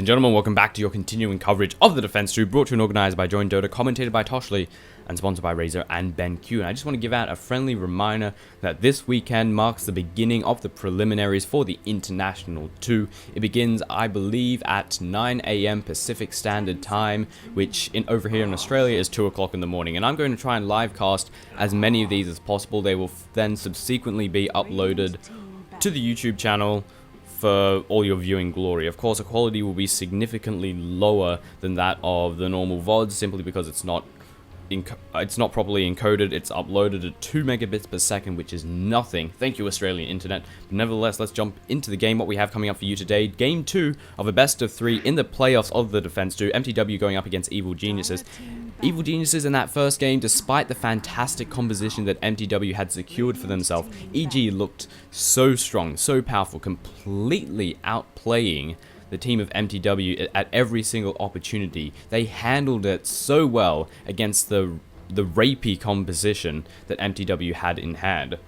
and gentlemen, welcome back to your continuing coverage of the Defense 2, brought to you and organized by joinDOTA, commentated by Toshley, and sponsored by Razor and BenQ. And I just want to give out a friendly reminder that this weekend marks the beginning of the preliminaries for the International 2. It begins, I believe, at 9 AM Pacific Standard Time, which over here in Australia is 2 o'clock in the morning. And I'm going to try and live cast as many of these as possible. They will then subsequently be uploaded to the YouTube channel for all your viewing glory. Of course, the quality will be significantly lower than that of the normal VODs, simply because it's not properly encoded. It's uploaded at 2 megabits per second, which is nothing. Thank you, Australian internet. But nevertheless, let's jump into the game. What we have coming up for you today: Game 2 of a best of 3 in the playoffs of the Defense 2. mTw going up against Evil Geniuses. Evil Geniuses in that first game, despite the fantastic composition that mTw had secured for themselves, EG looked so strong, so powerful, completely outplaying the team of mTw at every single opportunity. They handled it so well against the rapey composition that mTw had in hand.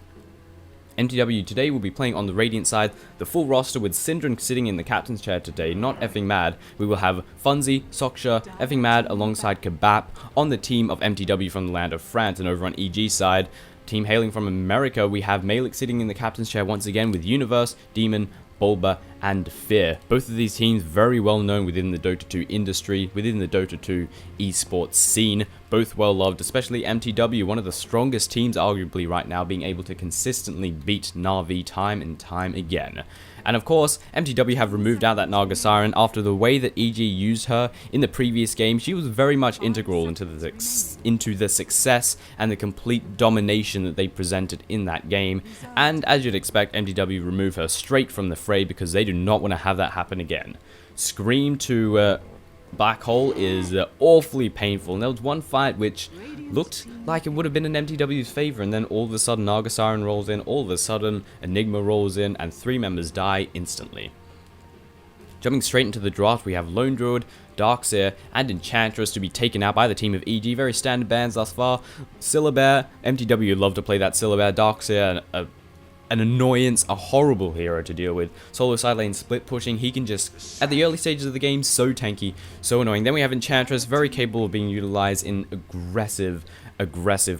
mTw today will be playing on the Radiant side, the full roster with Syndron sitting in the captain's chair today, not effing mad. We will have Funzy, Soksha, effing mad alongside Kebab on the team of mTw from the land of France. And over on EG side, team hailing from America, we have Malik sitting in the captain's chair once again with Universe, Demon, Bulba, and Fear. Both of these teams very well known within the Dota 2 industry, within the Dota 2 esports scene. Both well loved, especially mTw, one of the strongest teams arguably right now, being able to consistently beat Na'Vi time and time again. And of course, mTw have removed out that Naga Siren after the way that EG used her in the previous game. She was very much integral into the success and the complete domination that they presented in that game. And as you'd expect, mTw remove her straight from the fray because they do not want to have that happen again. Scream to Black Hole is awfully painful, and there was one fight which looked like it would have been in mTw's favor, and then all of a sudden Naga Siren rolls in, all of a sudden Enigma rolls in, and 3 members die instantly. Jumping straight into the draft, we have Lone Druid, Darkseer, and Enchantress to be taken out by the team of EG. Very standard bans thus far. Syllabear, mTw love to play that Syllabear. Darkseer, an annoyance, a horrible hero to deal with. Solo side lane split pushing, he can just, at the early stages of the game, so tanky, so annoying. Then we have Enchantress, very capable of being utilized in aggressive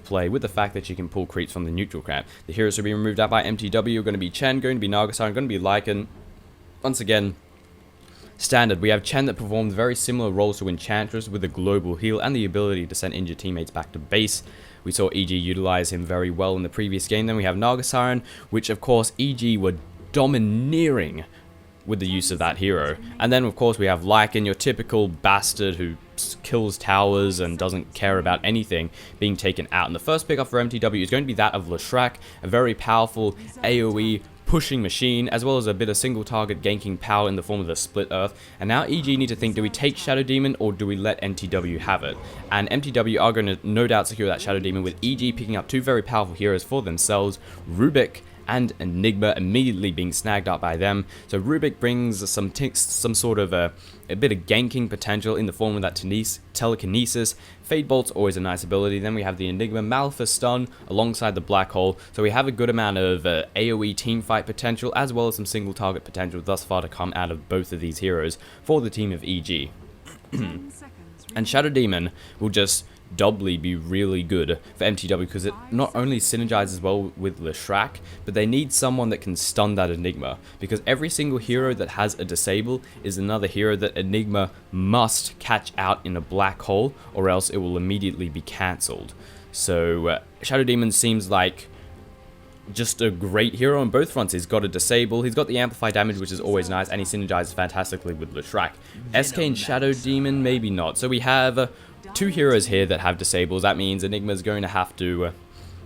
play, with the fact that she can pull creeps from the neutral camp. The heroes are being removed out by mTw, going to be Chen, going to be Nagasar, going to be Lycan. Once again, standard. We have Chen that performs very similar roles to Enchantress with a global heal and the ability to send injured teammates back to base. We saw EG utilize him very well in the previous game. Then we have Naga Siren, which of course EG were domineering with the use of that hero. And then of course we have Lycan, your typical bastard who kills towers and doesn't care about anything, being taken out. And the first pickup for mTw is going to be that of Leshrac, a very powerful AoE pushing machine, as well as a bit of single target ganking power in the form of the Split Earth. And now EG need to think, do we take Shadow Demon or do we let mTw have it? And mTw are going to no doubt secure that Shadow Demon, with EG picking up 2 very powerful heroes for themselves, Rubik and Enigma immediately being snagged up by them. So Rubik brings some sort of a bit of ganking potential in the form of that telekinesis. Fade Bolt's always a nice ability. Then we have the Enigma Malphus Stun alongside the Black Hole. So we have a good amount of AoE teamfight potential, as well as some single target potential thus far to come out of both of these heroes for the team of EG. And Shadow Demon will just doubly be really good for mTw because it not only synergizes well with Leshrac, but they need someone that can stun that Enigma, because every single hero that has a disable is another hero that Enigma must catch out in a black hole, or else it will immediately be cancelled. So Shadow Demon seems like just a great hero on both fronts. He's got a disable, he's got the amplify damage, which is always nice, and he synergizes fantastically with Leshrac. SK and Shadow Demon, maybe not. So we have 2 heroes here that have disables. That means Enigma's going to have to,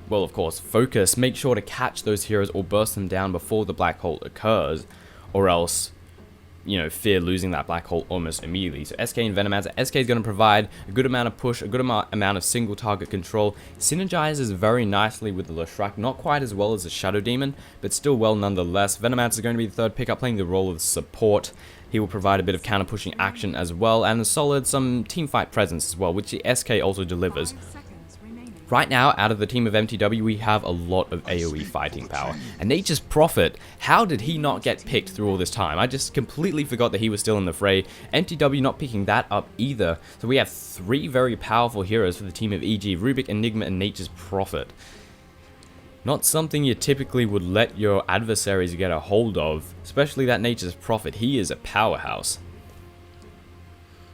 well, of course, focus, make sure to catch those heroes or burst them down before the black hole occurs, or else, you know, fear losing that black hole almost immediately. So SK and Venomancer. SK is going to provide a good amount of push, a good amount of single target control. Synergizes very nicely with the Leshrac, not quite as well as the Shadow Demon, but still well nonetheless. Venomancer is going to be the third pickup, playing the role of support. He will provide a bit of counter pushing action as well, and some teamfight presence as well, which the SK also delivers. Right now, out of the team of mTw, we have a lot of AoE fighting power. And Nature's Prophet, how did he not get picked through all this time? I just completely forgot that he was still in the fray. mTw not picking that up either. So we have 3 very powerful heroes for the team of EG, Rubik, Enigma, and Nature's Prophet. Not something you typically would let your adversaries get a hold of, especially that Nature's Prophet. He is a powerhouse.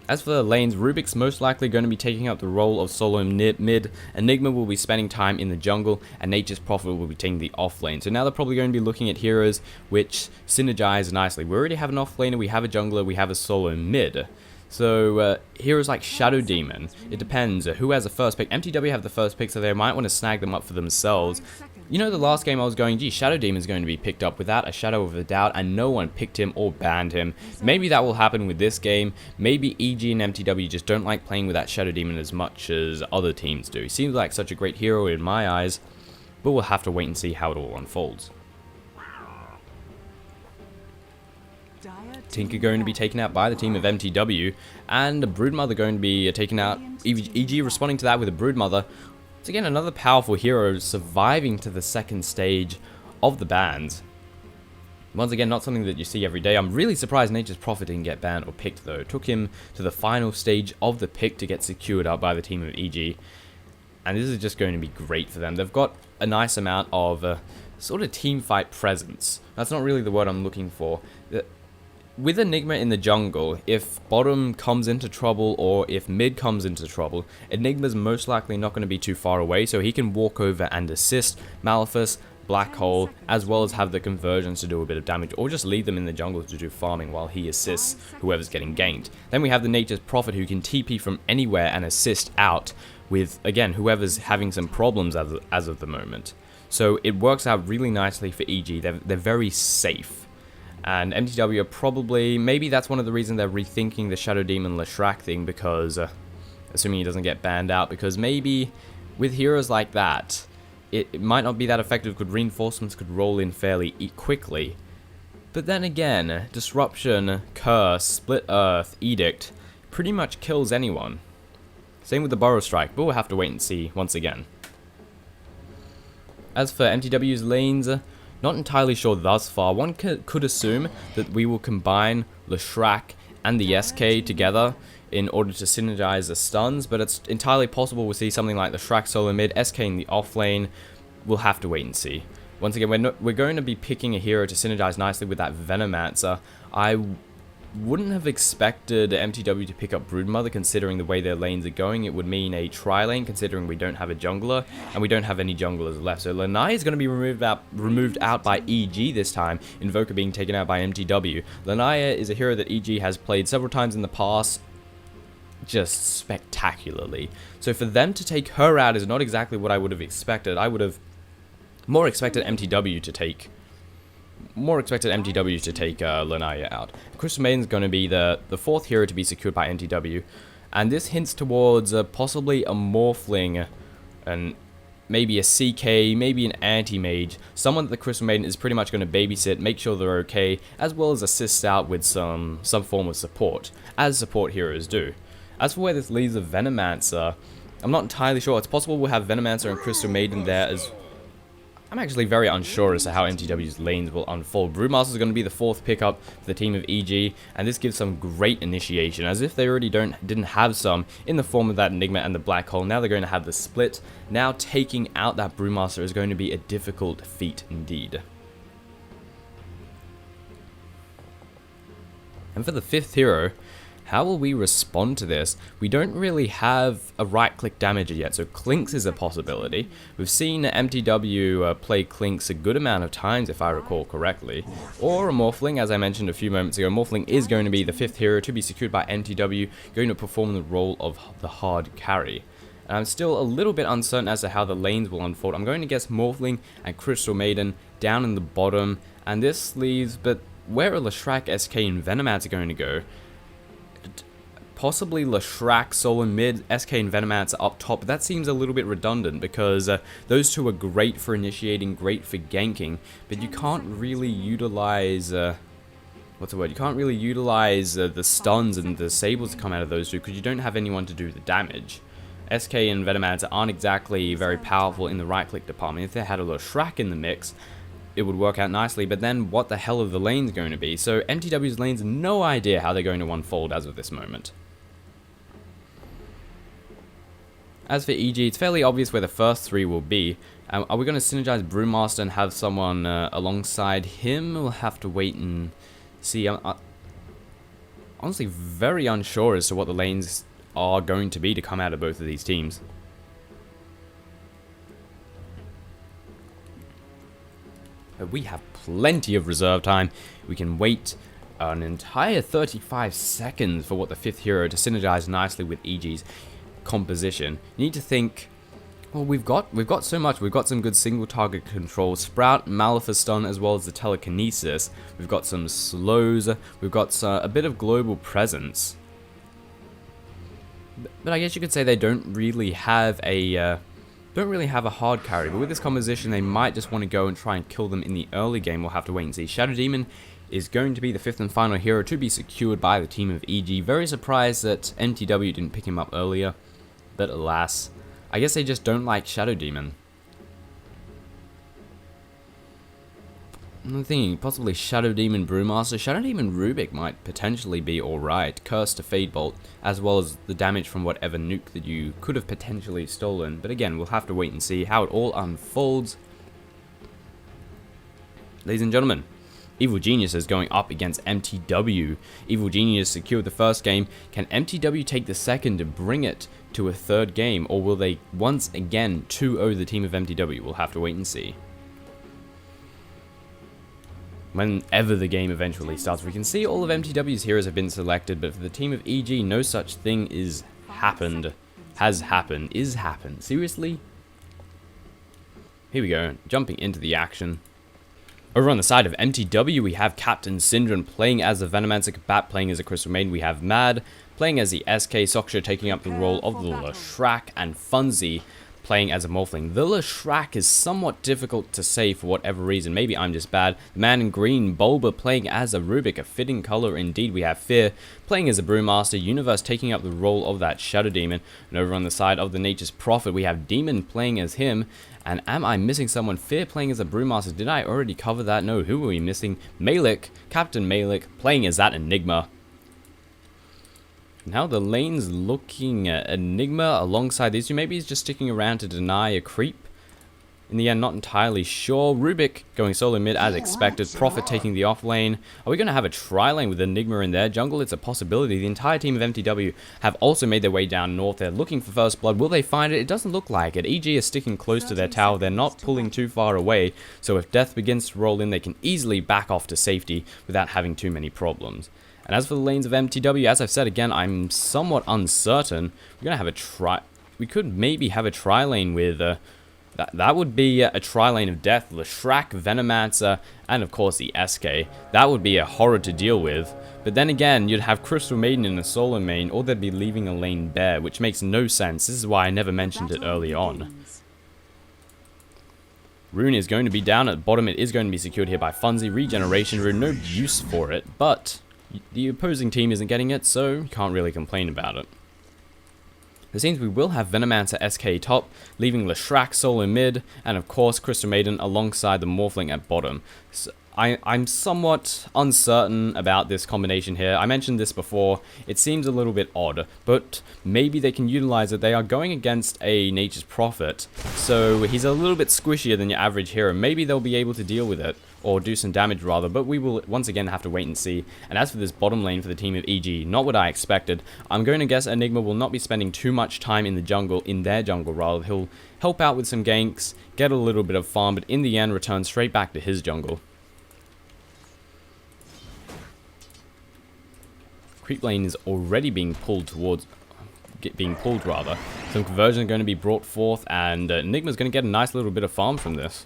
As for the lanes, Rubik's most likely going to be taking up the role of solo mid, Enigma will be spending time in the jungle, and Nature's Prophet will be taking the off lane. So now they're probably going to be looking at heroes which synergize nicely. We already have an off laner, we have a jungler, we have a solo mid. So heroes like Shadow Demon, it depends who has the first pick. mTw have the first pick, so they might want to snag them up for themselves. You know, the last game I was going, gee, Shadow Demon is going to be picked up without a shadow of a doubt, and no one picked him or banned him. Maybe that will happen with this game. Maybe EG and mTw just don't like playing with that Shadow Demon as much as other teams do. He seems like such a great hero in my eyes, but we'll have to wait and see how it all unfolds. Tinker going to be taken out by the team of mTw, and a Broodmother going to be taken out. EG responding to that with a Broodmother. It's again another powerful hero surviving to the second stage of the bans. Once again, not something that you see every day. I'm really surprised Nature's Prophet didn't get banned or picked though. It took him to the final stage of the pick to get secured up by the team of EG. And this is just going to be great for them. They've got a nice amount of sort of team fight presence. That's not really the word I'm looking for. With Enigma in the jungle, if bottom comes into trouble or if mid comes into trouble, Enigma's most likely not going to be too far away, so he can walk over and assist Maleficent, Black Hole, as well as have the conversions to do a bit of damage, or just leave them in the jungle to do farming while he assists whoever's getting ganked. Then we have the Nature's Prophet who can TP from anywhere and assist out with, again, whoever's having some problems as of the moment. So it works out really nicely for EG. They're very safe. And mTw are probably, maybe that's one of the reasons they're rethinking the Shadow Demon Leshrac thing, because, assuming he doesn't get banned out, because maybe with heroes like that, it might not be that effective, because reinforcements could roll in fairly quickly. But then again, Disruption, Curse, Split Earth, Edict, pretty much kills anyone. Same with the Burrow Strike, but we'll have to wait and see once again. As for mTw's lanes, not entirely sure thus far. One could assume that we will combine Leshrac and the SK together in order to synergize the stuns, but it's entirely possible we'll see something like Leshrac solo mid, SK in the off lane. We'll have to wait and see. Once again, we're going to be picking a hero to synergize nicely with that Venomancer. I wouldn't have expected mTw to pick up Broodmother considering the way their lanes are going. It would mean a tri-lane considering we don't have a jungler and we don't have any junglers left. So Lanai is going to be removed out by EG this time, Invoker being taken out by mTw. Lanaya is a hero that EG has played several times in the past, just spectacularly. So for them to take her out is not exactly what I would have expected. I would have more expected mTw to take Lanaya out. Crystal Maiden's going to be the fourth hero to be secured by mTw, and this hints towards possibly a Morphling, and maybe a CK, maybe an anti-mage, someone that the Crystal Maiden is pretty much going to babysit, make sure they're okay, as well as assist out with some form of support, as support heroes do. As for where this leaves the Venomancer, I'm not entirely sure. It's possible we'll have Venomancer and Crystal Maiden there as... I'm actually very unsure as to how mTw's lanes will unfold. Broodmaster is going to be the fourth pickup for the team of EG, and this gives some great initiation, as if they already didn't have some in the form of that Enigma and the Black Hole. Now they're going to have the split. Now taking out that Broodmaster is going to be a difficult feat indeed. And for the fifth hero, how will we respond to this? We don't really have a right-click damager yet, so Clinks is a possibility. We've seen mTw play Clinks a good amount of times, if I recall correctly. Or a Morphling, as I mentioned a few moments ago. Morphling is going to be the fifth hero to be secured by mTw, going to perform the role of the hard carry. And I'm still a little bit uncertain as to how the lanes will unfold. I'm going to guess Morphling and Crystal Maiden down in the bottom, and this leaves, but where are Leshrac, SK, and Venomancer going to go? Possibly Leshrac, solo mid, SK and Venomancer up top, but that seems a little bit redundant because those two are great for initiating, great for ganking, but you can't really utilize, what's the word, you can't really utilize the stuns and the sables to come out of those two because you don't have anyone to do the damage. SK and Venomancer aren't exactly very powerful in the right-click department. If they had a Leshrac in the mix, it would work out nicely, but then what the hell are the lanes going to be? So mTw's lanes, no idea how they're going to unfold as of this moment. As for EG, it's fairly obvious where the first three will be. Are we going to synergize Brewmaster and have someone alongside him? We'll have to wait and see. I'm honestly very unsure as to what the lanes are going to be to come out of both of these teams. But we have plenty of reserve time. We can wait an entire 35 seconds for what the fifth hero to synergize nicely with EG's composition. You need to think, well, we've got so much. We've got some good single target control, Sprout, Malefistun, as well as the telekinesis. We've got some slows. We've got a bit of global presence. But I guess you could say they don't really have a hard carry. But with this composition, they might just want to go and try and kill them in the early game. We'll have to wait and see. Shadow Demon is going to be the fifth and final hero to be secured by the team of EG. Very surprised that mTw didn't pick him up earlier. But alas, I guess they just don't like Shadow Demon. I'm thinking possibly Shadow Demon Brewmaster. Shadow Demon Rubik might potentially be alright. Curse to Fade Bolt, as well as the damage from whatever nuke that you could have potentially stolen. But again, we'll have to wait and see how it all unfolds. Ladies and gentlemen, Evil Genius is going up against mTw. Evil Genius secured the first game. Can mTw take the second to bring it to a third game, or will they once again 2-0 the team of mTw? We'll have to wait and see. Whenever the game eventually starts, we can see all of mTw's heroes have been selected, but for the team of EG, no such thing is happened. Seriously? Here we go, jumping into the action. Over on the side of mTw, we have Captain Syndrome playing as the Venomancer, Bat playing as a Crystal Maiden. We have Mad playing as the SK, Soksha taking up the role of the Leshrac, and Funzy playing as a Morphling. The Leshrac is somewhat difficult to say for whatever reason. Maybe I'm just bad. The man in green, Bulba playing as a Rubik, a fitting color indeed. We have Fear playing as a Brewmaster, Universe taking up the role of that Shadow Demon. And over on the side of the Nature's Prophet, we have Demon playing as him. And am I missing someone? Fear playing as a Brewmaster. Did I already cover that? No, who are we missing? Malik, Captain Malik playing as that Enigma. Now the lane's looking at Enigma alongside these two. Maybe he's just sticking around to deny a creep. In the end, not entirely sure. Rubik going solo mid as expected. Prophet taking the off lane. Are we going to have a tri-lane with Enigma in their jungle? It's a possibility. The entire team of mTw have also made their way down north. They're looking for first blood. Will they find it? It doesn't look like it. EG is sticking close to their tower. They're not pulling too far away. So if death begins to roll in, they can easily back off to safety without having too many problems. And as for the lanes of mTw, as I've said again, I'm somewhat uncertain. We're going to have a tri... We could maybe have a tri-lane with... That would be a tri-lane of death. Leshrac, Venomancer, and of course the SK. That would be a horror to deal with. But then again, you'd have Crystal Maiden in a solo main, or they'd be leaving a lane bare, which makes no sense. This is why I never mentioned it early on. Rune is going to be down at the bottom. It is going to be secured here by Funzy. Regeneration Rune, no use for it, but the opposing team isn't getting it, so you can't really complain about it. It seems we will have Venomancer SK top, leaving Leshrac solo mid, and of course Crystal Maiden alongside the Morphling at bottom. So I'm somewhat uncertain about this combination here. I mentioned this before. It seems a little bit odd, but maybe they can utilize it. They are going against a Nature's Prophet, so he's a little bit squishier than your average hero. Maybe they'll be able to deal with it, or do some damage rather, but we will once again have to wait and see. And as for this bottom lane for the team of EG, not what I expected. I'm going to guess Enigma will not be spending too much time in their jungle rather. He'll help out with some ganks, get a little bit of farm, but in the end return straight back to his jungle. Creep lane is already being pulled rather. Some conversion are going to be brought forth, and Enigma's going to get a nice little bit of farm from this.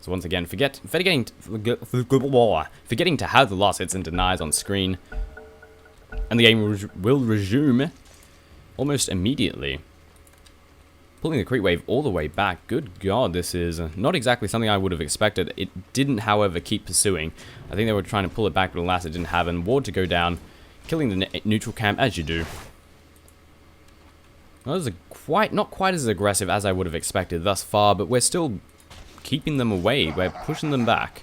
So once again, forgetting to have the last hits and denies on screen, and the game will resume almost immediately. Pulling the creep wave all the way back. Good God, this is not exactly something I would have expected. It didn't, however, keep pursuing. I think they were trying to pull it back, but alas, it didn't happen. Ward to go down, killing the neutral camp as you do. Those are not quite as aggressive as I would have expected thus far, but we're still keeping them away. We're pushing them back.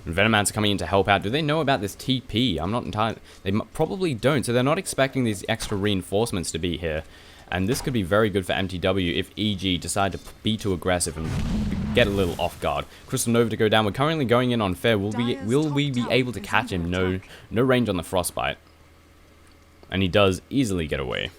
And Venomancer coming in to help out. Do they know about this TP? I'm not entirely... They probably don't, so they're not expecting these extra reinforcements to be here. And this could be very good for mTw if EG decide to be too aggressive and get a little off guard. Crystal Nova to go down. We're currently going in on fair. Will we be able to catch him? No range on the Frostbite. And he does easily get away.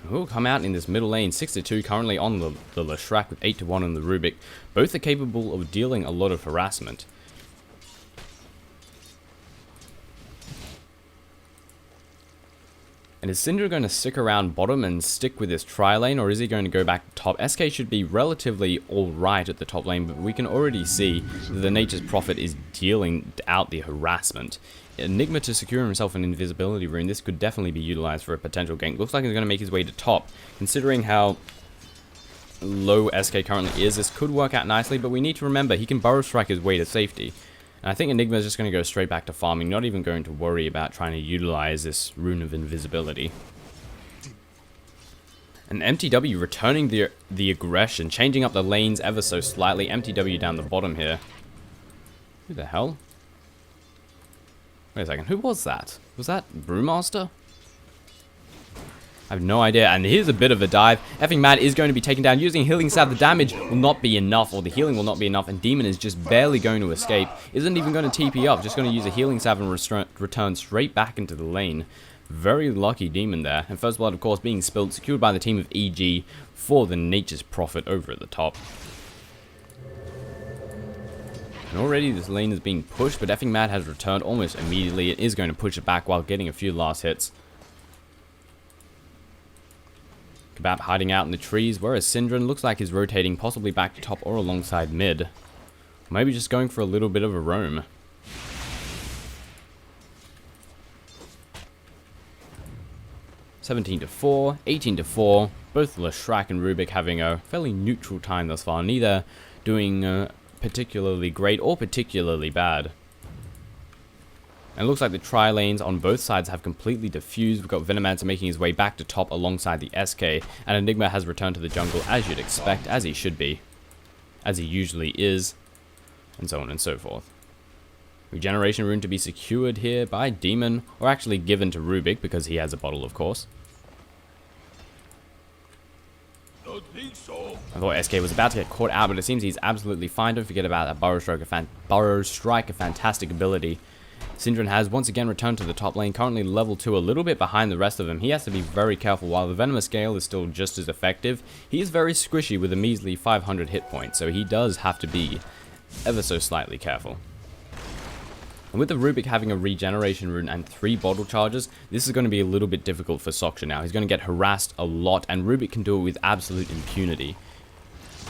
Who'll come out in this middle lane, 6-2, currently on the Leshrac with 8-1 on the Rubik. Both are capable of dealing a lot of harassment. And is Syndra going to stick around bottom and stick with this tri-lane, or is he going to go back top? SK should be relatively alright at the top lane, but we can already see that the Nature's Prophet is dealing out the harassment. Enigma to secure himself an invisibility rune. This could definitely be utilized for a potential gank. Looks like he's going to make his way to top. Considering how low SK currently is, this could work out nicely, but we need to remember he can burrow strike his way to safety. And I think Enigma is just going to go straight back to farming, not even going to worry about trying to utilize this rune of invisibility. And mTw returning the aggression, changing up the lanes ever so slightly. mTw down the bottom here. Who the hell? Wait a second, who was that? Was that Brewmaster? I have no idea, and here's a bit of a dive. Effing Mad is going to be taken down using Healing Salve. The damage will not be enough, or the healing will not be enough, and Demon is just barely going to escape. Isn't even going to TP up, just going to use a Healing Salve and return straight back into the lane. Very lucky Demon there. And First Blood, of course, being spilled, secured by the team of EG for the Nature's Prophet over at the top. And already this lane is being pushed, but Effing Mad has returned almost immediately. It is going to push it back while getting a few last hits. Kebab hiding out in the trees, whereas Syndra looks like he's rotating possibly back to top or alongside mid. Maybe just going for a little bit of a roam. (17-4), 18-4. Both Leshrac and Rubik having a fairly neutral time thus far. Neither doing particularly great or particularly bad. And it looks like the tri-lanes on both sides have completely diffused. We've got Venomancer making his way back to top alongside the SK. And Enigma has returned to the jungle as you'd expect, as he should be. As he usually is. And so on and so forth. Regeneration rune to be secured here by Demon. Or actually given to Rubik because he has a bottle, of course. I thought SK was about to get caught out, but it seems he's absolutely fine. Don't forget about that Burrow Strike, a fantastic ability. Syndra has once again returned to the top lane, currently level 2, a little bit behind the rest of them. He has to be very careful. While the Venomous Scale is still just as effective, he is very squishy with a measly 500 hit points, so he does have to be ever so slightly careful. And with the Rubik having a regeneration rune and 3 bottle charges, this is going to be a little bit difficult for Soksha now. He's going to get harassed a lot, and Rubik can do it with absolute impunity.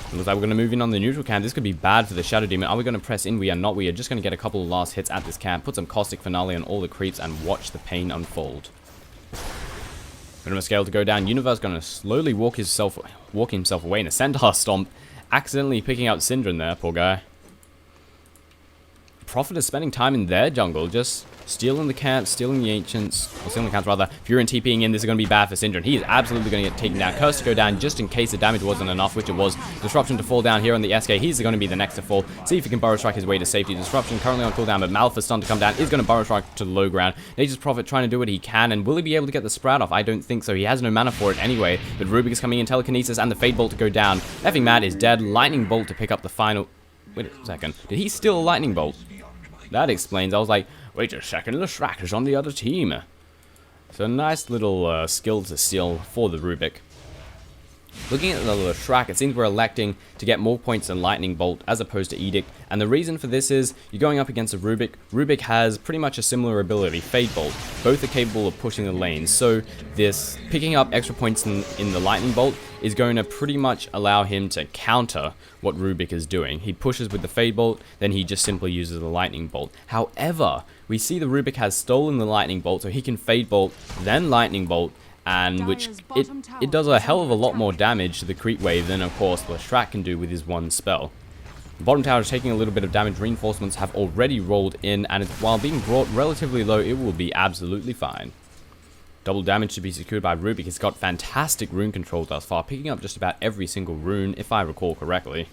It looks like we're going to move in on the neutral camp. This could be bad for the Shadow Demon. Are we going to press in? We are not. We are just going to get a couple of last hits at this camp, put some Caustic Finale on all the creeps, and watch the pain unfold. Venomous Scale to go down. Universe going to slowly walk himself away in a Centaur Stomp, accidentally picking out Syndra there, poor guy. Prophet is spending time in their jungle, just stealing the camp, stealing the ancients, or stealing the camps rather. Fury TPing in, this is going to be bad for Syndra, and he is absolutely going to get taken down. Curse to go down just in case the damage wasn't enough, which it was. Disruption to fall down here on the SK. He's going to be the next to fall. See if he can Burrow Strike his way to safety. Disruption currently on cooldown, but Malphite's stun to come down is going to Burrow Strike to the low ground. Nature's Prophet trying to do what he can, and will he be able to get the Sprout off? I don't think so. He has no mana for it anyway, but Rubik is coming in, Telekinesis, and the Fade Bolt to go down. Effing Mad is dead. Lightning Bolt to pick up the final... Wait a second. Did he steal a Lightning Bolt? That explains. I was like, wait a second, Leshrac is on the other team. So a nice little skill to steal for the Rubik. Looking at the Leshrac, it seems we're electing to get more points than Lightning Bolt as opposed to Edict. And the reason for this is, you're going up against a Rubik. Rubik has pretty much a similar ability, Fade Bolt. Both are capable of pushing the lanes. So this picking up extra points in the Lightning Bolt is going to pretty much allow him to counter what Rubik is doing. He pushes with the Fade Bolt, then he just simply uses the Lightning Bolt. However, we see the Rubik has stolen the Lightning Bolt, so he can Fade Bolt, then Lightning Bolt, and which it does a hell of a lot more damage to the creep wave than, of course, Leshrac can do with his one spell. The bottom tower is taking a little bit of damage. Reinforcements have already rolled in, and while being brought relatively low, it will be absolutely fine. Double damage to be secured by Rubik. He's got fantastic rune control thus far, picking up just about every single rune, if I recall correctly.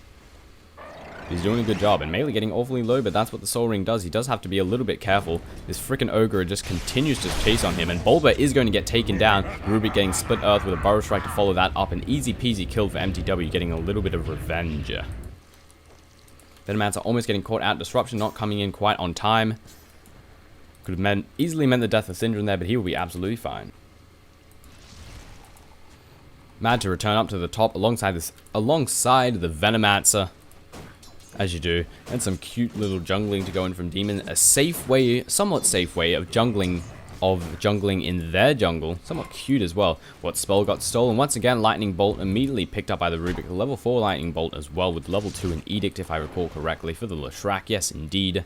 He's doing a good job, and melee getting awfully low, but that's what the Soul Ring does. He does have to be a little bit careful. This freaking Ogre just continues to chase on him, and Bulba is going to get taken down. Rubik getting split earth with a Burrow Strike to follow that up. An easy peasy kill for mTw, getting a little bit of revenge. Venomancer almost getting caught out. Disruption not coming in quite on time. Could have easily meant the death of Syndrome there, but he will be absolutely fine. Mad to return up to the top alongside the Venomancer, as you do, and some cute little jungling to go in from Demon. A safe way, somewhat safe way of jungling in their jungle. Somewhat cute as well. What spell got stolen? Once again, Lightning Bolt immediately picked up by the Rubik. Level 4 Lightning Bolt as well, with level 2 an Edict, if I recall correctly, for the Leshrac. Yes, indeed.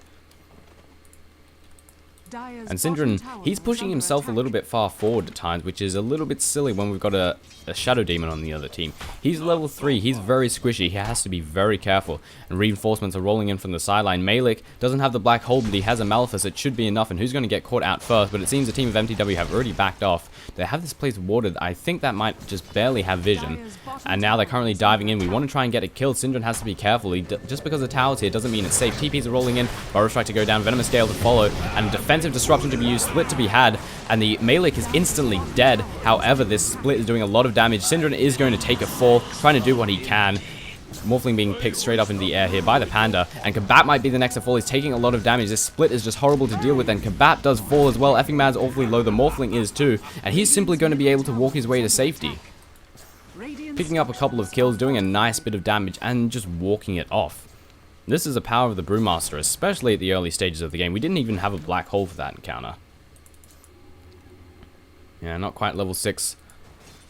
And Syndrome, he's pushing himself a little bit far forward at times, which is a little bit silly when we've got a Shadow Demon on the other team. He's level 3, he's very squishy, he has to be very careful. And reinforcements are rolling in from the sideline. Malik doesn't have the Black Hole, but he has a Malefice. It should be enough, and who's going to get caught out first? But it seems the team of mTw have already backed off. They have this place warded. I think that might just barely have vision. And now they're currently diving in. We want to try and get it killed. Syndrome has to be careful. Just because the tower's here doesn't mean it's safe. TPs are rolling in, Burrow Strike to go down, Venomous Gale to follow, and defensive disruption to be used, split to be had, and the Malik is instantly dead. However, this split is doing a lot of damage. Syndrome is going to take a fall, trying to do what he can. Morphling being picked straight up in the air here by the Panda, and Kabap might be the next to fall. He's taking a lot of damage. This split is just horrible to deal with, and Kabap does fall as well. Effing Man's awfully low. The Morphling is too, and he's simply going to be able to walk his way to safety. Picking up a couple of kills, doing a nice bit of damage, and just walking it off. This is the power of the Brewmaster, especially at the early stages of the game. We didn't even have a Black Hole for that encounter. Yeah, not quite level 6.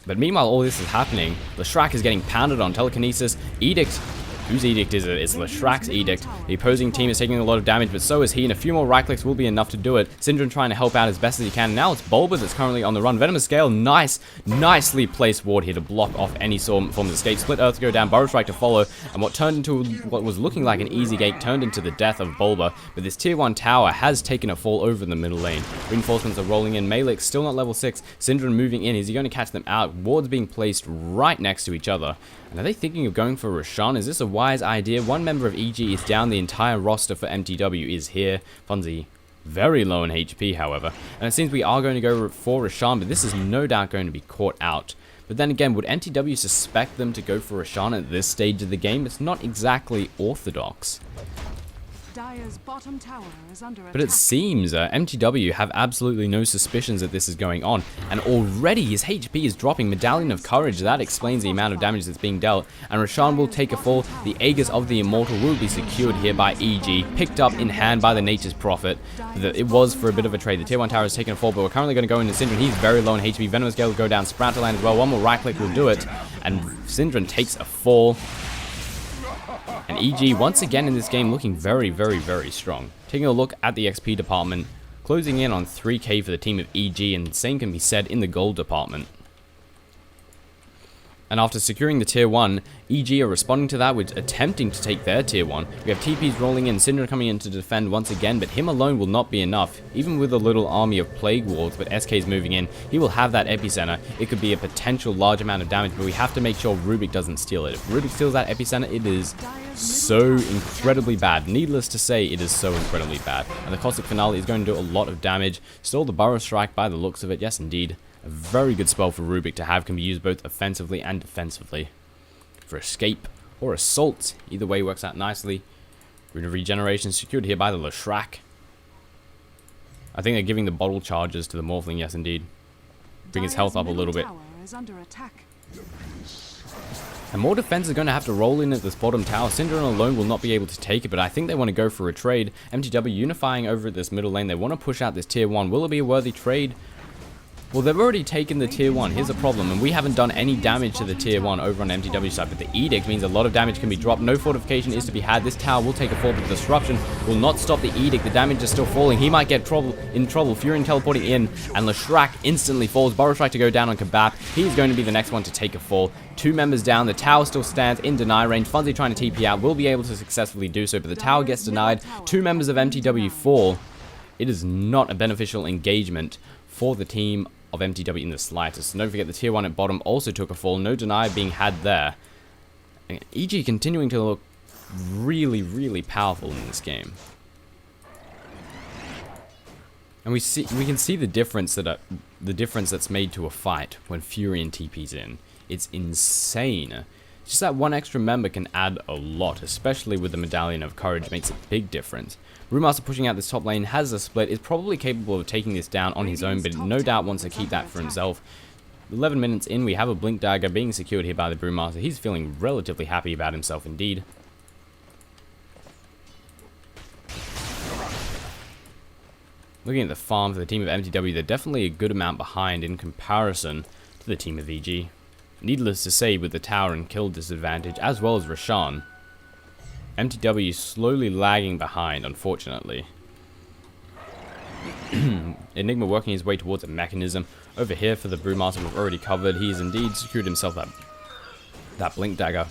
But meanwhile, all this is happening. Leshrac is getting pounded on telekinesis. Edict. Whose Edict is it? It's Leshrac's Edict. The opposing team is taking a lot of damage, but so is he, and a few more right clicks will be enough to do it. Syndrome trying to help out as best as he can. Now it's Bulba that's currently on the run. Venomous Gale, nicely placed ward here to block off any form of escape. Split Earth to go down, Burrow Strike to follow, and what was looking like an easy gate turned into the death of Bulba. But this tier 1 tower has taken a fall over in the middle lane. Reinforcements are rolling in. Malik still not level 6. Syndrome moving in. Is he going to catch them out? Wards being placed right next to each other. And are they thinking of going for Roshan? Is this a wise idea? One member of EG is down. The entire roster for mTw is here. Funzy very low in HP, however. And it seems we are going to go for Roshan, but this is no doubt going to be caught out. But then again, would mTw suspect them to go for Roshan at this stage of the game? It's not exactly orthodox. But it seems mTw have absolutely no suspicions that this is going on, and already his HP is dropping. Medallion of Courage, that explains the amount of damage that's being dealt, and Roshan will take a fall. The Aegis of the Immortal will be secured here by EG, picked up in hand by the Nature's Prophet. It was for a bit of a trade. The tier 1 tower has taken a fall, but we're currently going to go into Syndrome. He's very low in HP. Venomous Gale will go down, Sprout to land as well. One more right click will do it, and Syndrome takes a fall. And EG, once again in this game, looking very, very, very strong. Taking a look at the XP department, closing in on 3k for the team of EG, and the same can be said in the gold department. And after securing the tier 1, EG are responding to that with attempting to take their tier 1. We have TPs rolling in, Syndrome coming in to defend once again, but him alone will not be enough. Even with a little army of Plague Wards, but SK's moving in, he will have that epicenter. It could be a potential large amount of damage, but we have to make sure Rubik doesn't steal it. If Rubik steals that epicenter, it is so incredibly bad. Needless to say, it is so incredibly bad. And the Caustic Finale is going to do a lot of damage. Still the Burrow Strike by the looks of it, yes indeed. A very good spell for Rubik to have, can be used both offensively and defensively. For escape or assault, either way works out nicely. Rune of Regeneration secured here by the Leshrac. I think they're giving the bottle charges to the Morphling, yes indeed. Bring his health up a little bit. And more defense is going to have to roll in at this bottom tower. Syndrome alone will not be able to take it, but I think they want to go for a trade. mTw unifying over at this middle lane. They want to push out this tier 1. Will it be a worthy trade? Well, they've already taken the tier 1. Here's the problem, and we haven't done any damage to the tier 1 over on mTw side, but the edict means a lot of damage can be dropped. No fortification is to be had. This tower will take a fall, but the disruption will not stop the edict. The damage is still falling. He might get in trouble. Furion teleporting in, and Leshrac instantly falls. Burrow Strike to go down on Kebab. He's going to be the next one to take a fall. 2 members down. The tower still stands in deny range. Funzy trying to TP out will be able to successfully do so, but the tower gets denied. 2 members of mTw fall. It is not a beneficial engagement for the team of mTw in the slightest. And don't forget the tier 1 at bottom also took a fall. No deny being had there. EG continuing to look really, really powerful in this game. And we can see the difference that's made to a fight when Furion TP's in. It's insane. Just that one extra member can add a lot, especially with the Medallion of Courage. Makes a big difference. Brewmaster pushing out this top lane, has a split, is probably capable of taking this down on his own, but no doubt wants to keep that for himself. 11 minutes in, we have a Blink Dagger being secured here by the Brewmaster. He's feeling relatively happy about himself indeed. Looking at the farm for the team of mTw, they're definitely a good amount behind in comparison to the team of EG. Needless to say, with the tower and kill disadvantage, as well as Roshan, mTw slowly lagging behind, unfortunately. Enigma working his way towards a mechanism. Over here for the Brewmaster we've already covered. He's indeed secured himself that Blink Dagger.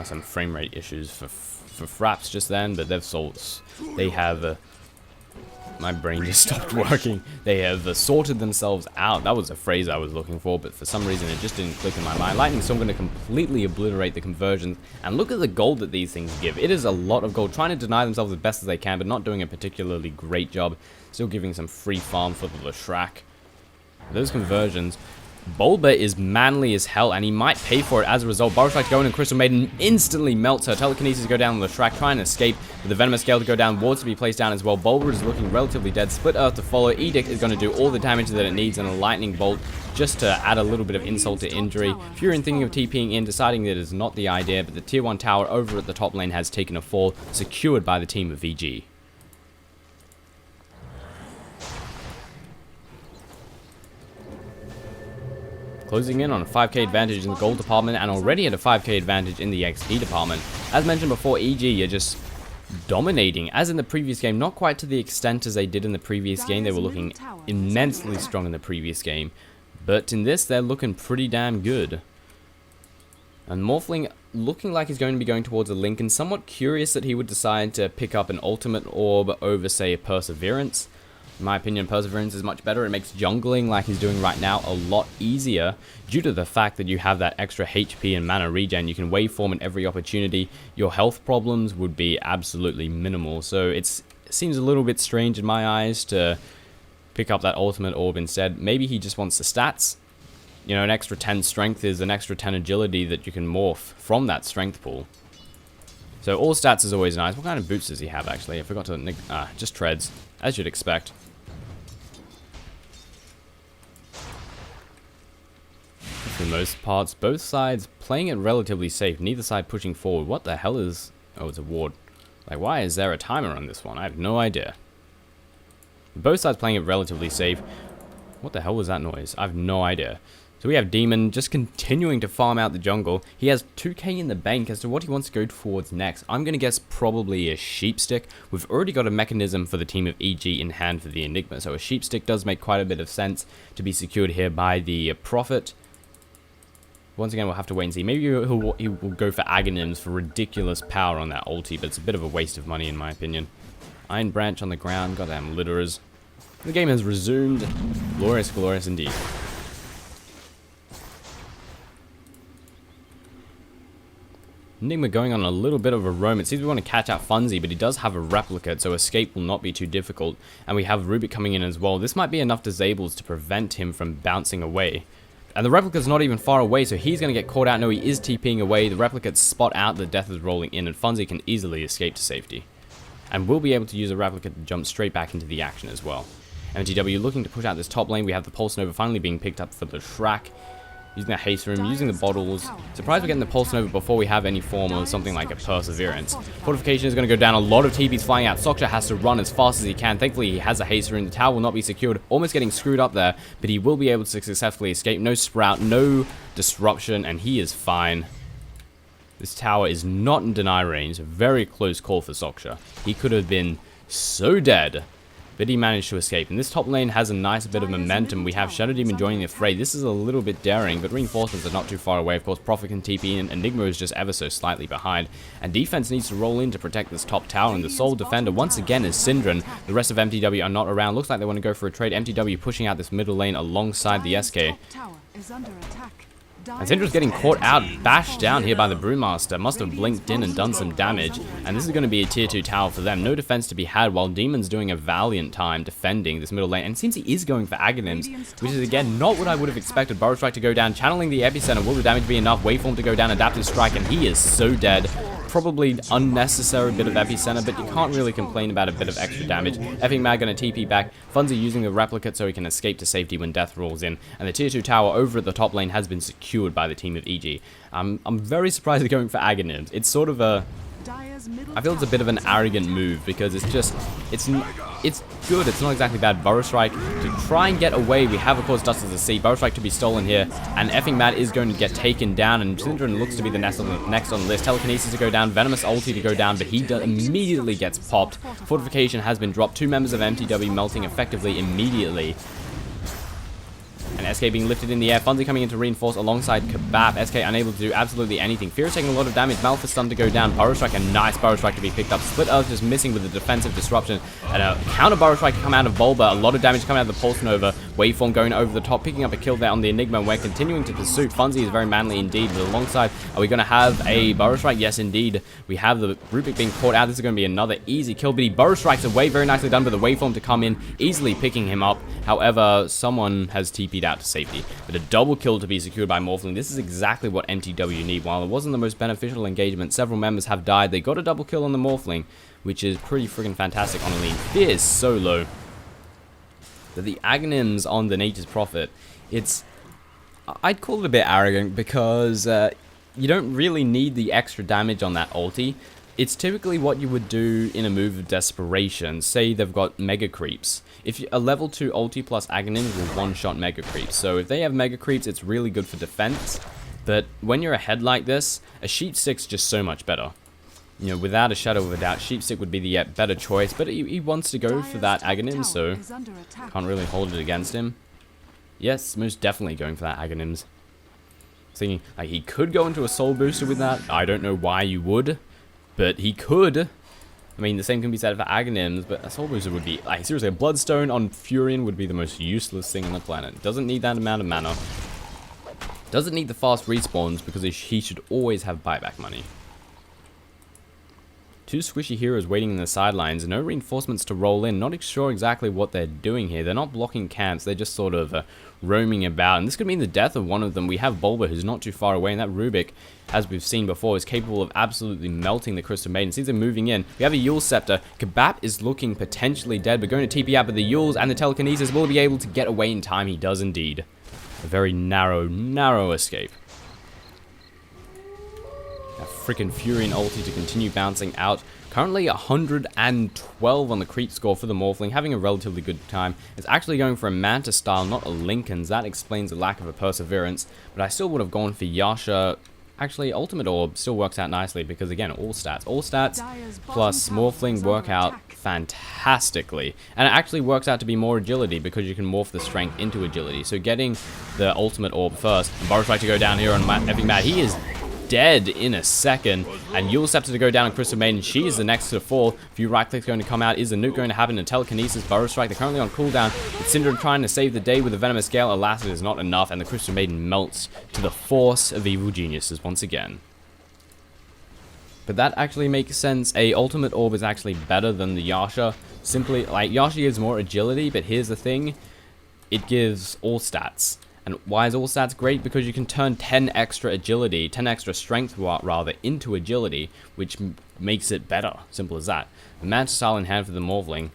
Some frame rate issues for Fraps just then, but they have my brain just stopped working. They have sorted themselves out. That was a phrase I was looking for, but for some reason it just didn't click in my mind. Lightning Storm going to completely obliterate the conversions, and look at the gold that these things give. It is a lot of gold, trying to deny themselves as best as they can, but not doing a particularly great job. Still giving some free farm for the Leshrac. Those conversions. Bulba is manly as hell, and he might pay for it as a result. Burrow Strike to go in, and Crystal Maiden instantly melts her. Telekinesis to go down on Leshrac, trying to escape. With the Venomous Scale to go down, wards to be placed down as well. Bulba is looking relatively dead. Split Earth to follow. Edict is going to do all the damage that it needs, and a Lightning Bolt just to add a little bit of insult to injury. Furion thinking of TPing in, deciding that is not the idea, but the tier 1 tower over at the top lane has taken a fall, secured by the team of VG. Closing in on a 5k advantage in the gold department, and already at a 5k advantage in the XP department. As mentioned before, EG are just dominating, as in the previous game. Not quite to the extent as they did in the previous game. They were looking immensely strong in the previous game, but in this they're looking pretty damn good. And Morphling looking like he's going to be going towards a Lincoln. Somewhat curious that he would decide to pick up an ultimate orb over, say, a Perseverance. In my opinion, Perseverance is much better. It makes jungling like he's doing right now a lot easier due to the fact that you have that extra HP and mana regen. You can waveform at every opportunity. Your health problems would be absolutely minimal. So it seems a little bit strange in my eyes to pick up that ultimate orb instead. Maybe he just wants the stats. You know, an extra 10 strength is an extra 10 agility that you can morph from that strength pool. So all stats is always nice. What kind of boots does he have, actually? I forgot to... just treads, as you'd expect. For the most parts, both sides playing it relatively safe. Neither side pushing forward. What the hell is... Oh, it's a ward. Like, why is there a timer on this one? I have no idea. Both sides playing it relatively safe. What the hell was that noise? I have no idea. So we have Demon just continuing to farm out the jungle. He has 2k in the bank. As to what he wants to go towards next, I'm going to guess probably a Sheep Stick. We've already got a mechanism for the team of EG in hand for the Enigma, so a Sheep Stick does make quite a bit of sense to be secured here by the Prophet. Once again, we'll have to wait and see. Maybe he will go for Aghanims for ridiculous power on that ulti, but it's a bit of a waste of money in my opinion. Iron Branch on the ground, goddamn litterers. The game has resumed. Glorious, glorious indeed. Enigma going on a little bit of a roam. It seems we want to catch out Funzy, but he does have a replicate, so escape will not be too difficult. And we have Rubik coming in as well. This might be enough disables to prevent him from bouncing away. And the replicate's not even far away, so he's going to get caught out. No, he is TPing away. The replicate's spot out, the death is rolling in, and Funzy can easily escape to safety. And we'll be able to use a replicate to jump straight back into the action as well. mTw looking to push out this top lane. We have the Pulse Nova finally being picked up for the Shrek. Using the haste room, using the bottles. Surprised we're getting the Pulse Nova before we have any form of something like a Perseverance. Fortification is going to go down. A lot of TPs flying out. Soksha has to run as fast as he can. Thankfully, he has a haste room. The tower will not be secured. Almost getting screwed up there, but he will be able to successfully escape. No Sprout, no disruption, and he is fine. This tower is not in deny range. Very close call for Soksha. He could have been so dead, but he managed to escape. And this top lane has a nice bit of momentum. We have Shadow Demon joining the fray. This is a little bit daring, but reinforcements are not too far away. Of course, Prophet can TP in. Enigma is just ever so slightly behind. And defense needs to roll in to protect this top tower. And the sole defender, once again, is Syndran. The rest of mTw are not around. Looks like they want to go for a trade. mTw pushing out this middle lane alongside the SK. And Syndra's getting caught out, bashed down here by the Brewmaster. Must have blinked in and done some damage. And this is going to be a tier 2 tower for them. No defense to be had, while Demon's doing a valiant time defending this middle lane. And since he is going for Aghanims, which is again not what I would have expected. Burrow Strike to go down, channeling the Epicenter. Will the damage be enough? Waveform to go down, Adaptive Strike, and he is so dead. Probably unnecessary bit of Epicenter, but you can't really complain about a bit of extra damage. Effing Mad gonna TP back. Funzy using the Replicate so he can escape to safety when death rolls in. And the tier 2 tower over at the top lane has been secured by the team of EG. I'm very surprised they're going for Aghanims. It's sort of a... I feel it's a bit of an arrogant move because it's just... It's good. It's not exactly bad. Burrow Strike to try and get away. We have, of course, Dust as a Sea. Burrow Strike to be stolen here. And Effing Mad is going to get taken down. And Syndran looks to be the next on the list. Telekinesis to go down. Venomous ulti to go down. But he immediately gets popped. Fortification has been dropped. 2 members of mTw melting effectively immediately. And SK being lifted in the air. Funzy coming in to reinforce alongside Kebab. SK unable to do absolutely anything. Fear is taking a lot of damage. Malphus stun to go down. Burrow Strike, a nice Burrow Strike to be picked up. Split Earth just missing with the defensive disruption. And a counter Burrow Strike come out of Bulba. A lot of damage coming out of the Pulse Nova. Waveform going over the top, picking up a kill there on the Enigma. And we're continuing to pursue. Funzy is very manly indeed. But alongside, are we going to have a Burrow Strike? Yes, indeed. We have the Rubik being caught out. This is going to be another easy kill. But he Burrow Strikes away. Very nicely done with the Waveform to come in, easily picking him up. However, someone has TP'd out to safety. But a double kill to be secured by Morphling. This is exactly what mTw need. While it wasn't the most beneficial engagement, several members have died. They got a double kill on the Morphling, which is pretty freaking fantastic on a lane. Fear is so low. But the Aghanims on the Nature's Prophet, I'd call it a bit arrogant because you don't really need the extra damage on that ulti. It's typically what you would do in a move of desperation. Say they've got Mega Creeps. If a level 2 ulti plus Aghanims will one-shot Mega Creeps. So if they have Mega Creeps, it's really good for defense. But when you're ahead like this, a Sheep Stick's just so much better. You know, without a shadow of a doubt, Sheep Stick would be the better choice. But he wants to go for that Aghanim, so can't really hold it against him. Yes, most definitely going for that Aghanims. Thinking, like, he could go into a Soul Booster with that. I don't know why you would. But he could. I mean, the same can be said for Aghanims, but a Soul Booster would be... Like, seriously, a Bloodstone on Furion would be the most useless thing on the planet. Doesn't need that amount of mana. Doesn't need the fast respawns, because he should always have buyback money. 2 squishy heroes waiting in the sidelines. No reinforcements to roll in. Not sure exactly what they're doing here. They're not blocking camps. They're just sort of roaming about. And this could mean the death of one of them. We have Bulba, who's not too far away. And that Rubik, as we've seen before, is capable of absolutely melting the Crystal Maiden. Since they're moving in, we have a Yule Scepter. Kebab is looking potentially dead. We're going to TP out, but the Yules and the Telekinesis will be able to get away in time. He does indeed. A very narrow escape. A freaking Furion ulti to continue bouncing out. Currently 112 on the creep score for the Morphling, having a relatively good time. It's actually going for a Manta style, not a Lincoln's. That explains the lack of a Perseverance. But I still would have gone for Yasha. Actually, Ultimate Orb still works out nicely because, again, all stats. All stats plus Morphling work out fantastically. And it actually works out to be more agility because you can morph the strength into agility. So getting the Ultimate Orb first. And Boris like to go down here on Effing Mad. He is dead in a second, and Yule Scepter to go down on Crystal Maiden. She is the next to fall. A few right clicks going to come out. Is the nuke going to happen? And Telekinesis, Burrow Strike, they're currently on cooldown. With Syndra trying to save the day with the Venomous Gale. Alas, it is not enough, and the Crystal Maiden melts to the force of evil geniuses once again. But that actually makes sense. A Ultimate Orb is actually better than the Yasha. Simply, like, Yasha gives more agility, but here's the thing. It gives all stats. And why is all stats great? Because you can turn 10 extra agility, 10 extra strength rather, into agility, which makes it better. Simple as that. The Manta style in hand for the Morphling.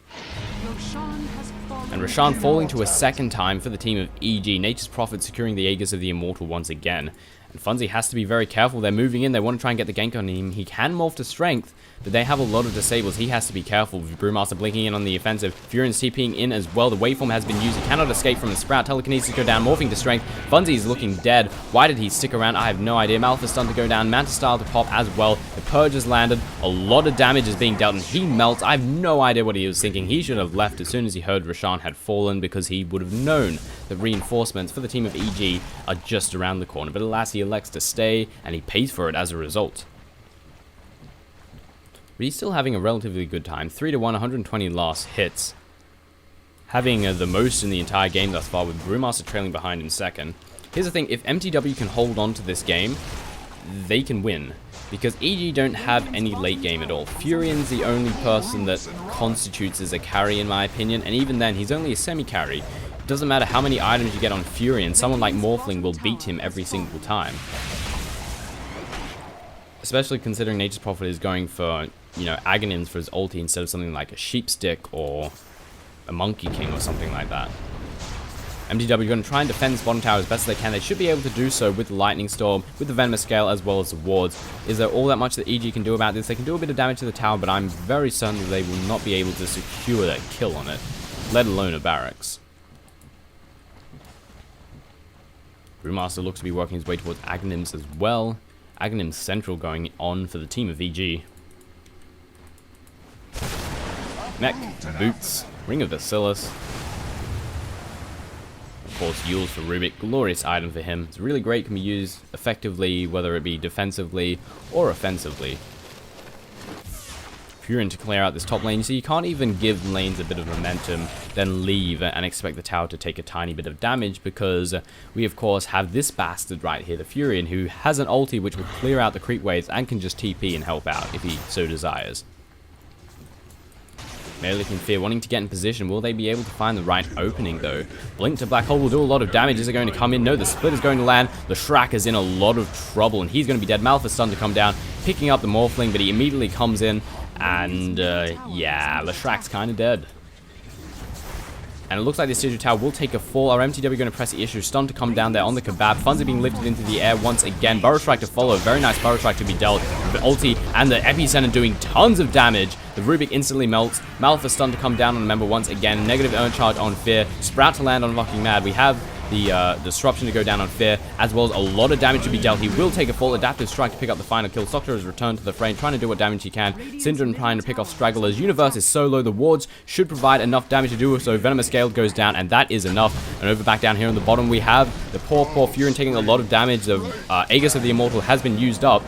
And Roshan falling to a second time for the team of EG. Nature's Prophet securing the Aegis of the Immortal once again. And Funzy has to be very careful. They're moving in. They want to try and get the gank on him. He can morph to strength, but they have a lot of disables. He has to be careful. Brewmaster blinking in on the offensive. Furian's TPing in as well. The waveform has been used. He cannot escape from the Sprout. Telekinesis go down. Morphing to strength. Funzy is looking dead. Why did he stick around? I have no idea. Malphite stun to go down. Manta Style to pop as well. The Purge has landed. A lot of damage is being dealt, and he melts. I have no idea what he was thinking. He should have left as soon as he heard Roshan had fallen, because he would have known that reinforcements for the team of EG are just around the corner. But alas, he elects to stay, and he pays for it as a result. But he's still having a relatively good time. 3-1, 120 loss hits. Having the most in the entire game thus far, with Brewmaster trailing behind in second. Here's the thing, if mTw can hold on to this game, they can win. Because EG don't have any late game at all. Furian's the only person that constitutes as a carry, in my opinion, and even then, he's only a semi-carry. It doesn't matter how many items you get on Furian, someone like Morphling will beat him every single time. Especially considering Nature's Prophet is going for, you know, Aghanims for his ulti instead of something like a Sheep Stick or a Monkey King or something like that. mTw are going to try and defend this bottom tower as best as they can. They should be able to do so with the Lightning Storm, with the Venomous Scale, as well as the wards. Is there all that much that EG can do about this? They can do a bit of damage to the tower, but I'm very certain that they will not be able to secure that kill on it, let alone a barracks. Brewmaster looks to be working his way towards Aghanims as well. Aghanim Central going on for the team of EG. Mech, Boots, Ring of Bacillus. Of course, Yules for Rubik. Glorious item for him. It's really great, can be used effectively, whether it be defensively or offensively. Furian to clear out this top lane. You see, you can't even give lanes a bit of momentum, then leave and expect the tower to take a tiny bit of damage, because we, of course, have this bastard right here, the Furian, who has an ulti which will clear out the creep waves and can just TP and help out if he so desires. Melee and Fear wanting to get in position. Will they be able to find the right opening, though? Blink to Black Hole will do a lot of damage. Is it going to come in? No, the Split is going to land. The Shrek is in a lot of trouble, and he's going to be dead. Malphite stun to come down, picking up the Morphling, but he immediately comes in. And, yeah, Leshrak's kind of dead. And it looks like this Digital Tower will take a fall. Our mTw going to press the issue. Stun to come down there on the Kebab. Funds are being lifted into the air once again. Burrow Strike to follow. Very nice Burrow Strike to be dealt. The ulti and the Epicenter doing tons of damage. The Rubik instantly melts. Malphite stun to come down on the member once again. Negative Earn Charge on Fear. Sprout to land on Fucking Mad. We have the Disruption to go down on Fear, as well as a lot of damage to be dealt. He will take a fall. Adaptive Strike to pick up the final kill. Soccer has returned to the frame, trying to do what damage he can. Syndrome trying to pick off Stragglers. Universe is so low. The wards should provide enough damage to do so. Venomous Scale goes down, and that is enough. And over back down here on the bottom, we have the poor Furian taking a lot of damage. The Aegis of the Immortal has been used up,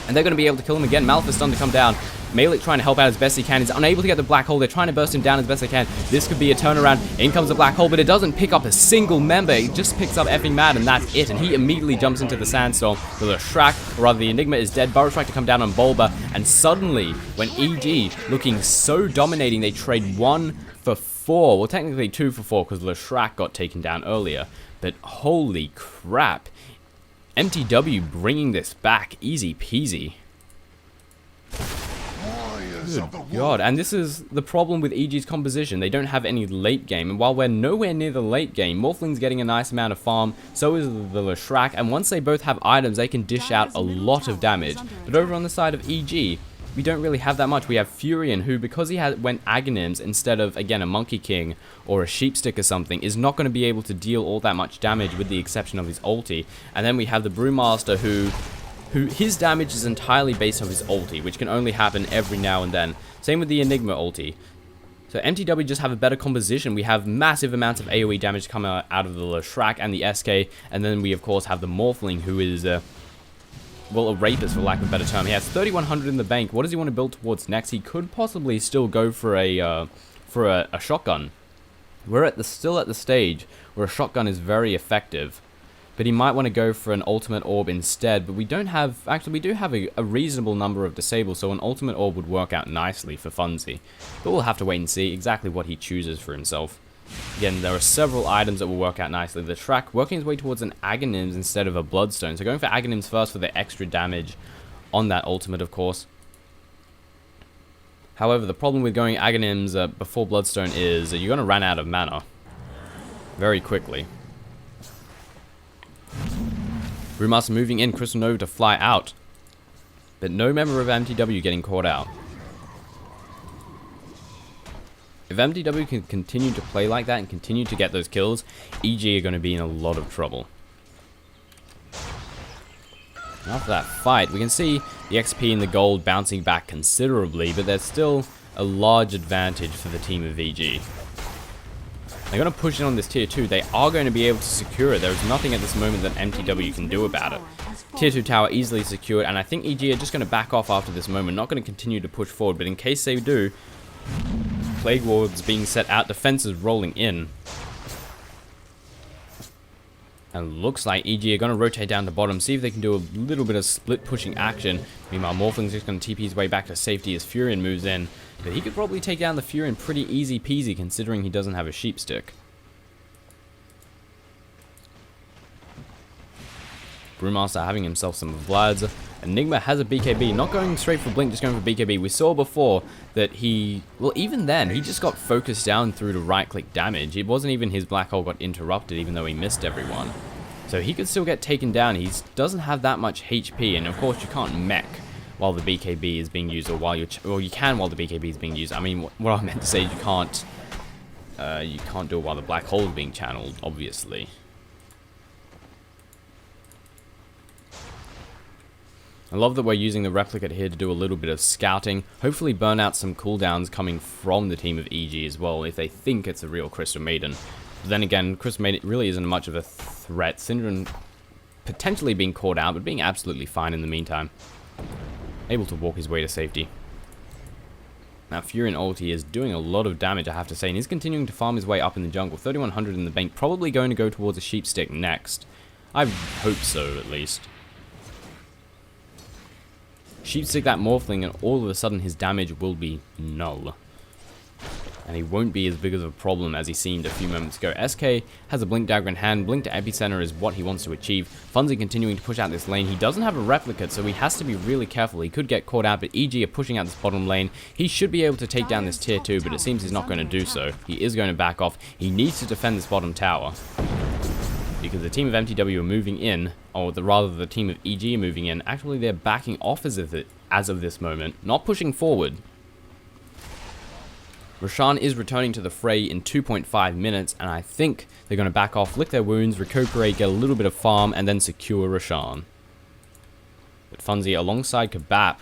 and they're going to be able to kill him again. Malphite stun to come down. Malik trying to help out as best he can. He's unable to get the Black Hole. They're trying to burst him down as best they can. This could be a turnaround. In comes the Black Hole, but it doesn't pick up a single member. It just picks up effing Mad, and that's it. And he immediately jumps into the Sandstorm. With a Shrek, or rather the Enigma is dead. Burrow Strike to come down on Bulba. And suddenly, when EG looking so dominating, they trade 1 for 4. Well, technically 2 for 4, because Leshrak got taken down earlier. But holy crap. mTw bringing this back. Easy peasy. Good God, and this is the problem with EG's composition. They don't have any late game, and while we're nowhere near the late game, Morphling's getting a nice amount of farm, so is the Leshrak, and once they both have items, they can dish out a lot of damage. But over on the side of EG, we don't really have that much. We have Furian, who, because he went Aghanims instead of, again, a Monkey King or a Sheep Stick or something, is not going to be able to deal all that much damage with the exception of his ulti. And then we have the Brewmaster, who his damage is entirely based on his ulti, which can only happen every now and then. Same with the Enigma ulti. So mTw just have a better composition. We have massive amounts of AoE damage coming out of the Leshrak and the SK, and then we of course have the Morphling, who is, well, a rapist for lack of a better term. He has 3,100 in the bank. What does he want to build towards next? He could possibly still go for a shotgun. We're still at the stage where a shotgun is very effective. But he might want to go for an ultimate orb instead, but we don't have, actually we do have a reasonable number of disables, so an ultimate orb would work out nicely for Funzy. But we'll have to wait and see exactly what he chooses for himself. Again, there are several items that will work out nicely. The Shrek working his way towards an Aghanims instead of a Bloodstone, so going for Aghanims first for the extra damage on that ultimate, of course. However, the problem with going Aghanims before Bloodstone is that you're going to run out of mana very quickly. Brewmaster moving in, Crystal Nova to fly out. But no member of mTw getting caught out. If mTw can continue to play like that and continue to get those kills, EG are going to be in a lot of trouble. After that fight, we can see the XP and the gold bouncing back considerably, but there's still a large advantage for the team of EG. They're going to push in on this tier 2. They are going to be able to secure it. There's nothing at this moment that mTw can do about it. Tier 2 tower easily secured, and I think EG are just going to back off after this moment. Not going to continue to push forward, but in case they do, Plague Wards being set out, defenses rolling in. And looks like EG are going to rotate down to bottom, see if they can do a little bit of split pushing action. Meanwhile, Morphling's just going to TP his way back to safety as Furion moves in. But he could probably take down the Furion pretty easy peasy considering he doesn't have a sheep stick. Brewmaster having himself some Vlads. Enigma has a BKB, not going straight for Blink, just going for BKB. We saw before that he, well, even then, he just got focused down through to right-click damage. It wasn't even his Black Hole got interrupted, even though he missed everyone. So he could still get taken down. He doesn't have that much HP, and of course you can't mech while the BKB is being used, or while you're, well, you can while the BKB is being used. I mean, what I meant to say is you can't do it while the Black Hole is being channeled, obviously. I love that we're using the Replicate here to do a little bit of scouting. Hopefully burn out some cooldowns coming from the team of EG as well, if they think it's a real Crystal Maiden. But then again, Crystal Maiden really isn't much of a threat. Syndron potentially being caught out, but being absolutely fine in the meantime. Able to walk his way to safety. Now Furion ulti is doing a lot of damage, I have to say, and he's continuing to farm his way up in the jungle. 3100 in the bank, probably going to go towards a sheep stick next. I hope so, at least. Sheepstick that Morphling, and all of a sudden his damage will be null. And he won't be as big of a problem as he seemed a few moments ago. SK has a Blink Dagger in hand. Blink to Epicenter is what he wants to achieve. Funzy continuing to push out this lane. He doesn't have a Replicate, so he has to be really careful. He could get caught out, but EG are pushing out this bottom lane. He should be able to take down this tier 2, but it seems he's not going to do so. He is going to back off. He needs to defend this bottom tower, because the team of mTw are moving in, or rather the team of EG are moving in. Actually, they're backing off as of this moment, not pushing forward. Roshan is returning to the fray in 2.5 minutes, and I think they're going to back off, lick their wounds, recuperate, get a little bit of farm, and then secure Roshan. But Funzy, alongside Kabap,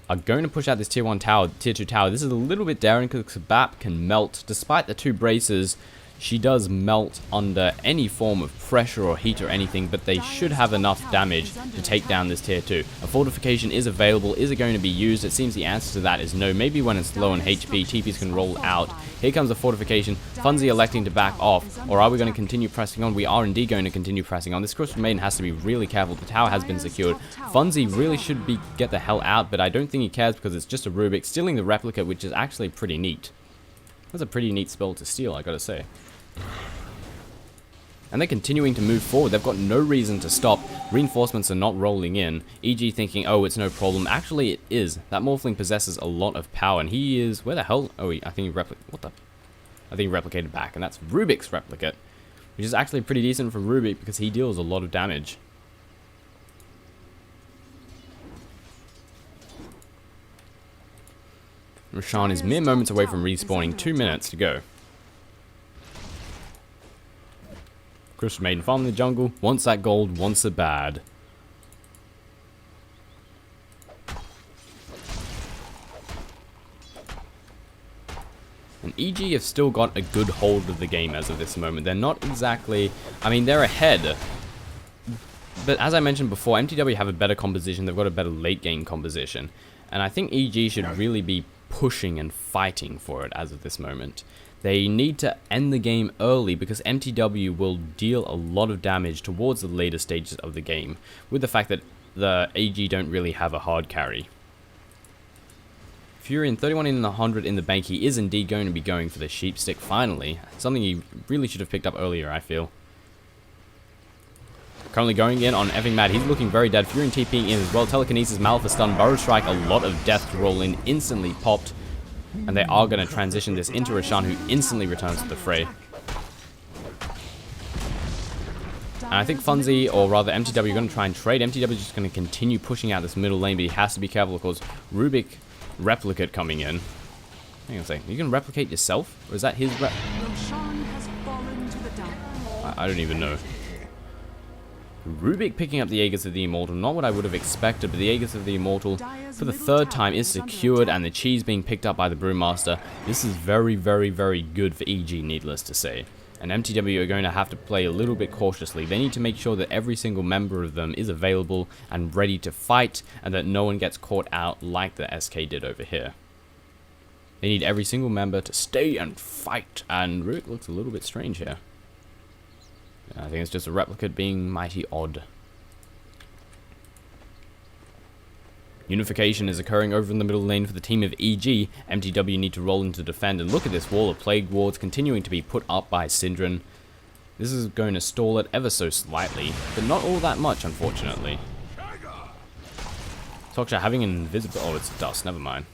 are going to push out this tier 1 tower, tier 2 tower. This is a little bit daring because Kabap can melt. Despite the 2 braces, she does melt under any form of pressure or heat or anything, but they should have enough damage to take down this tier 2. A fortification is available. Is it going to be used? It seems the answer to that is no. Maybe when it's low on HP, TPs can roll out. Here comes a fortification. Funzy electing to back off, or are we going to continue pressing on? We are indeed going to continue pressing on. This Crystal Maiden has to be really careful. The tower has been secured. Funzy really should get the hell out, but I don't think he cares because it's just a Rubik stealing the Replicate, which is actually pretty neat. That's a pretty neat spell to steal, I gotta say. And they're continuing to move forward. They've got no reason to stop. Reinforcements are not rolling in. EG thinking, oh, it's no problem. Actually, it is. That Morphling possesses a lot of power, and he is... Where the hell? Oh, I think he what the... I think he replicated back, and that's Rubik's Replicate, which is actually pretty decent for Rubik because he deals a lot of damage. Roshan is mere moments away from respawning. 2 minutes to go. Crystal Maiden farm in the jungle, wants that gold, wants it bad. And EG have still got a good hold of the game as of this moment. They're not exactly... I mean, they're ahead. But as I mentioned before, mTw have a better composition. They've got a better late game composition. And I think EG should really be pushing and fighting for it as of this moment. They need to end the game early because mTw will deal a lot of damage towards the later stages of the game, with the fact that the AG don't really have a hard carry. Furion 31 in the 100 in the bank. He is indeed going to be going for the sheep stick finally. Something he really should have picked up earlier, I feel. Currently going in on effing mad. He's looking very dead. Furion TPing in as well. Telekinesis, Malphite stun, Burrow Strike, a lot of death to roll in. Instantly popped. And they are going to transition this into Roshan, who instantly returns to the fray. And I think Funzy, or rather mTw, are going to try and trade. mTw is just going to continue pushing out this middle lane, but he has to be careful because Rubik Replicate coming in. Hang on a second, you can replicate yourself? Or is that his I don't even know. Rubik picking up the Aegis of the Immortal, not what I would have expected, but the Aegis of the Immortal for the third time is secured, and the cheese being picked up by the Brewmaster. This is very, very, very good for EG, needless to say. And mTw are going to have to play a little bit cautiously. They need to make sure that every single member of them is available and ready to fight, and that no one gets caught out like the SK did over here. They need every single member to stay and fight, and Rubik looks a little bit strange here. I think it's just a replicate being mighty odd. Unification is occurring over in the middle lane for the team of EG. mTw need to roll into defend, and look at this wall of Plague Wards continuing to be put up by Syndran. This is going to stall it ever so slightly, but not all that much, unfortunately. Toshley having an invisible... Oh, it's dust, never mind.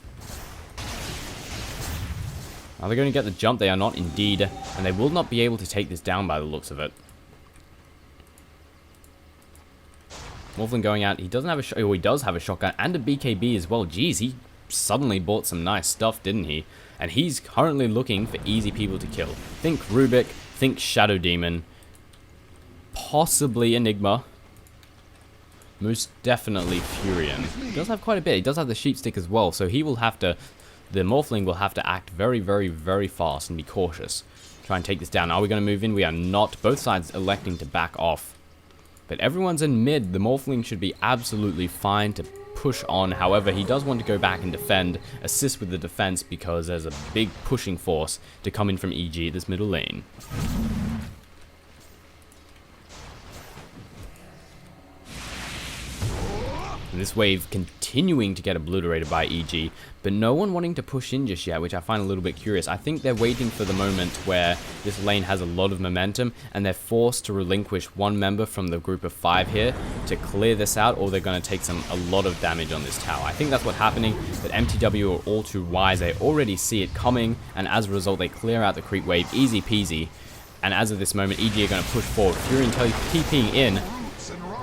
Are they going to get the jump? They are not indeed, and they will not be able to take this down by the looks of it. Morphling going out. He doesn't have a he does have a shotgun and a BKB as well. Jeez, he suddenly bought some nice stuff, didn't he? And he's currently looking for easy people to kill. Think Rubik, think Shadow Demon, possibly Enigma, most definitely Furion. He does have quite a bit. He does have the Sheep Stick as well, so he will have to, the Morphling will have to act very, very, very fast and be cautious. Try and take this down. Are we going to move in? We are not. Both sides electing to back off. But everyone's in mid. The Morphling should be absolutely fine to push on. However, he does want to go back and defend, assist with the defense, because there's a big pushing force to come in from EG this middle lane. And this wave continuing to get obliterated by EG, but no one wanting to push in just yet, which I find a little bit curious. I think they're waiting for the moment where this lane has a lot of momentum, and they're forced to relinquish one member from the group of 5 here to clear this out, or they're going to take a lot of damage on this tower. I think that's what's happening, but mTw are all too wise. They already see it coming, and as a result, they clear out the creep wave, easy peasy. And as of this moment, EG are going to push forward. Furion TPing in,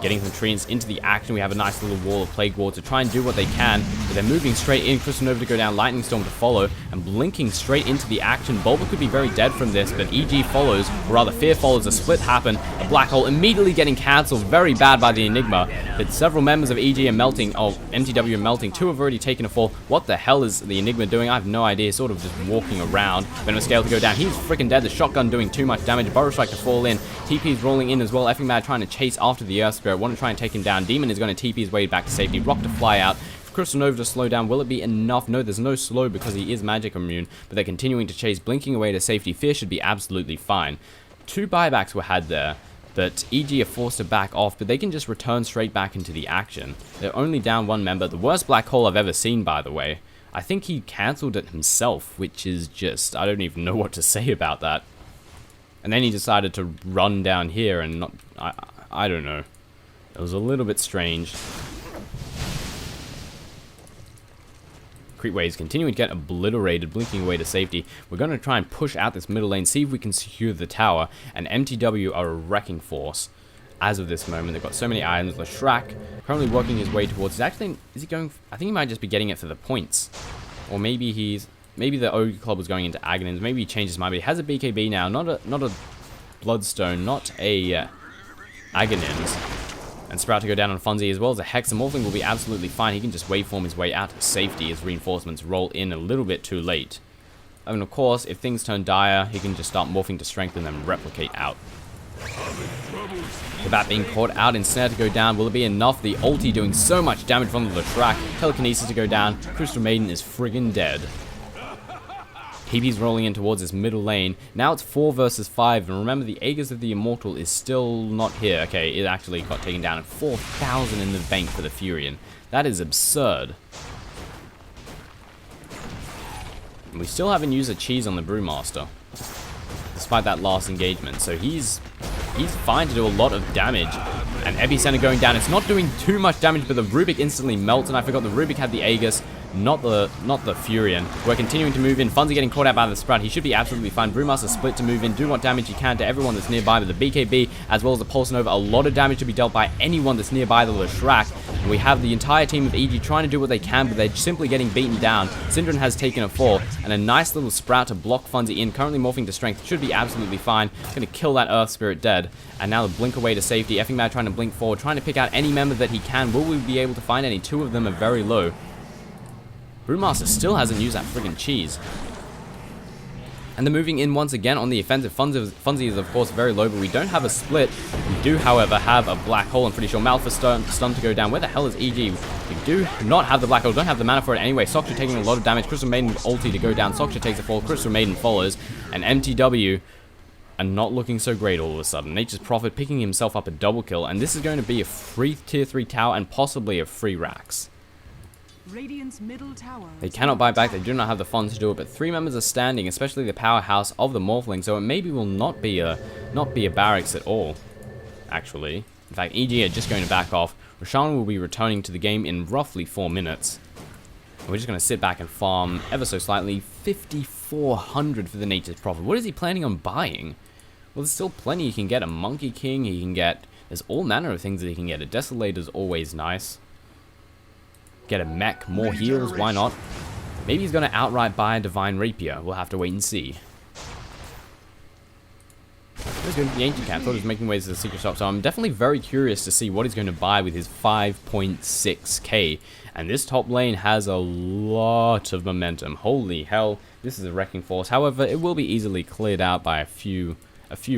getting some treants into the action. We have a nice little wall of Plague Ward to try and do what they can, but they're moving straight in. Crystal Nova to go down, Lightning Storm to follow, and blinking straight into the action. Bulba could be very dead from this, but EG follows, or rather Fear follows. A split happen, a black hole immediately getting cancelled, very bad by the Enigma, but several members of EG are melting. Oh, mTw are melting. 2 have already taken a fall. What the hell is the Enigma doing? I have no idea, sort of just walking around. Venom Scale to go down. He's freaking dead. The shotgun doing too much damage. Burrow Strike to fall in. TP's rolling in as well. Effing Mad trying to chase after the Earth Spirit. Want to try and take him down. Demon is going to TP his way back to safety. Rock to fly out. Crystal Nova to slow down. Will it be enough? No, there's no slow because he is magic immune, but they're continuing to chase. Blinking away to safety. Fear should be absolutely fine. 2 buybacks were had there, but EG are forced to back off, but they can just return straight back into the action. They're only down 1 member. The worst black hole I've ever seen, by the way. I think he cancelled it himself, which is just, I don't even know what to say about that. And then he decided to run down here and not, I don't know. It was a little bit strange. Creep waves continuing to get obliterated, blinking away to safety. We're going to try and push out this middle lane, see if we can secure the tower, and mTw are a wrecking force. As of this moment, they've got so many items. Leshrac currently working his way towards, is he going, I think he might just be getting it for the points. Or maybe the Ogre Club was going into Aghanim's, maybe he changed his mind, but he has a BKB now, not a Bloodstone, not a Aghanim's. And Sprout to go down on Funzy as well as a Hex. And Morphling will be absolutely fine. He can just waveform his way out to safety as reinforcements roll in a little bit too late. I mean, of course, if things turn dire, he can just start morphing to strengthen and replicate out. The bat being caught out in snare to go down. Will it be enough? The ulti doing so much damage from the track. Telekinesis to go down. Crystal Maiden is friggin' dead. TP's rolling in towards this middle lane. Now it's 4 versus 5, and remember the Aegis of the Immortal is still not here. Okay, it actually got taken down at 4,000 in the bank for the Furion. That is absurd. And we still haven't used a cheese on the Brewmaster, despite that last engagement. So he's he's fine to do a lot of damage. And Epicenter going down. It's not doing too much damage, but the Rubik instantly melts, and I forgot the Rubik had the Aegis, not the Furion. We're continuing to move in. Funzy getting caught out by the Sprout. He should be absolutely fine. Brewmaster split to move in, do what damage he can to everyone that's nearby, but the BKB, as well as the Pulse Nova, a lot of damage to be dealt by anyone that's nearby the Leshrac. And we have the entire team of EG trying to do what they can, but they're simply getting beaten down. Syndron has taken a fall, and a nice little Sprout to block Funzy in, currently morphing to Strength. Should be absolutely fine. Going to kill that Earth Spirit dead. And now the blink away to safety. Effing Mad trying to blink forward, trying to pick out any member that he can. Will we be able to find any? Two of them are very low. Brewmaster still hasn't used that friggin' cheese. And they're moving in once again on the offensive. Funzy is, of course, very low, but we don't have a split. We do, however, have a black hole. I'm pretty sure Malphus stun to go down. Where the hell is EG? We do not have the black hole. Don't have the mana for it anyway. Soxha taking a lot of damage. Crystal Maiden ulti to go down. Soxha takes a fall. Crystal Maiden follows. And mTw are not looking so great all of a sudden. Nature's Prophet picking himself up a double kill. And this is going to be a free tier 3 tower and possibly a free Rax. Radiant's middle tower. They cannot buy back, they do not have the funds to do it, but 3 members are standing, especially the powerhouse of the Morphling, so it maybe will not be a barracks at all, actually. In fact, EG are just going to back off. Roshan will be returning to the game in roughly 4 minutes. And we're just going to sit back and farm ever so slightly. 5,400 for the Nature's Prophet. What is he planning on buying? Well, there's still plenty he can get. A Monkey King, he can get... There's all manner of things that he can get. A Desolator's always nice. Get a mech, more heals, why not? Maybe he's going to outright buy a Divine Rapier. We'll have to wait and see. He's going to the Ancient Camp. Thought he was making ways to the secret shop. So I'm definitely very curious to see what he's going to buy with his 5.6k. And this top lane has a lot of momentum. Holy hell, this is a wrecking force. However, it will be easily cleared out by a few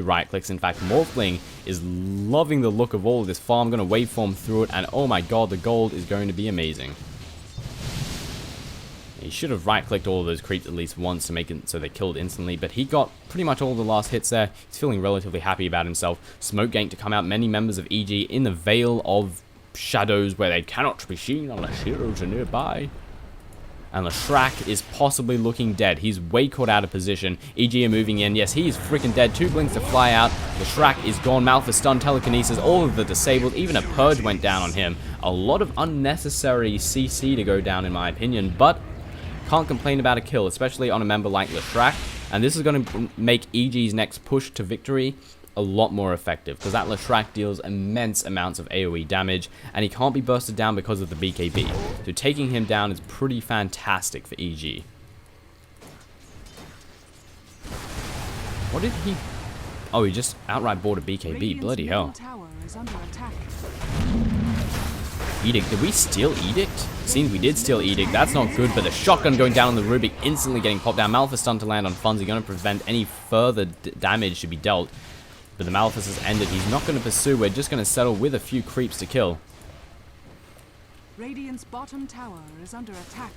right clicks. In fact, Morphling is loving the look of all of this farm. Going to waveform through it, and oh my god, the gold is going to be amazing. He should have right clicked all of those creeps at least once to make it so they killed instantly, but he got pretty much all the last hits there. He's feeling relatively happy about himself. Smoke gank to come out. Many members of EG in the Veil of Shadows where they cannot be seen unless heroes are nearby. And Leshrac is possibly looking dead. He's way caught out of position. EG are moving in. Yes, he is freaking dead. 2 blinks to fly out. Leshrac is gone. Malphus stun, telekinesis, all of the disabled. Even a purge went down on him. A lot of unnecessary CC to go down in my opinion, but can't complain about a kill, especially on a member like Leshrac. And this is going to make EG's next push to victory a lot more effective, because that Leshrac deals immense amounts of AoE damage, and he can't be bursted down because of the BKB. So taking him down is pretty fantastic for EG. What did he... Oh, he just outright bought a BKB. Bloody hell. Edict. Did we steal Edict? Seems we did steal Edict. That's not good, but the shotgun going down on the Rubik, instantly getting popped down. Malphus stun to land on Funzy, going to prevent any further damage to be dealt. But the Malphus has ended. He's not going to pursue. We're just going to settle with a few creeps to kill. Radiant's bottom tower is under attack.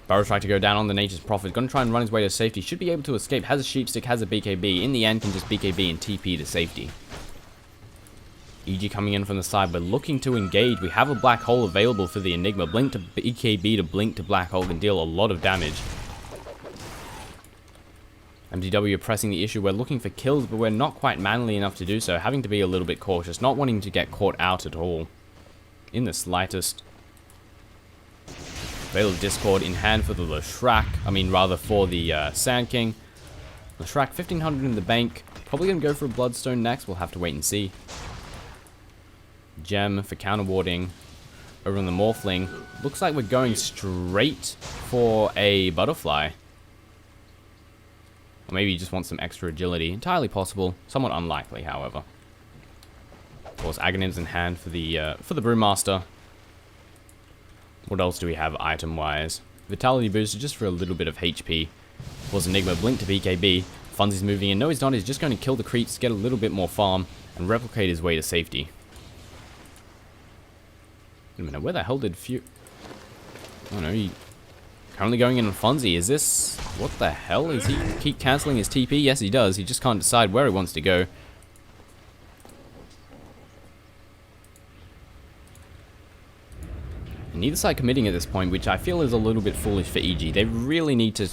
Burrow tried to go down on the Nature's Prophet. Going to try and run his way to safety. Should be able to escape. Has a Sheepstick, has a BKB. In the end, can just BKB and TP to safety. EG coming in from the side. We're looking to engage. We have a black hole available for the Enigma. Blink to BKB to blink to black hole can deal a lot of damage. mTw pressing the issue. We're looking for kills, but we're not quite manly enough to do so. Having to be a little bit cautious. Not wanting to get caught out at all. In the slightest. Veil of Discord in hand for the Leshrac. I mean, rather for the Sand King. Leshrac, 1,500 in the bank. Probably going to go for a Bloodstone next. We'll have to wait and see. Gem for counter warding. Over on the Morphling. Looks like we're going straight for a Butterfly. Or maybe he just wants some extra agility. Entirely possible. Somewhat unlikely, however. Of course, Aghanims in hand for the Brewmaster. What else do we have item-wise? Vitality booster just for a little bit of HP. Was Enigma blink to BKB. Funzy's moving in. No, he's not. He's just going to kill the creeps, get a little bit more farm, and replicate his way to safety. Wait a minute, where the hell did Oh no, he... Currently going in on Funzy. Is this... What the hell? Is he keep cancelling his TP? Yes, he does. He just can't decide where he wants to go. And neither side committing at this point, which I feel is a little bit foolish for EG. They really need to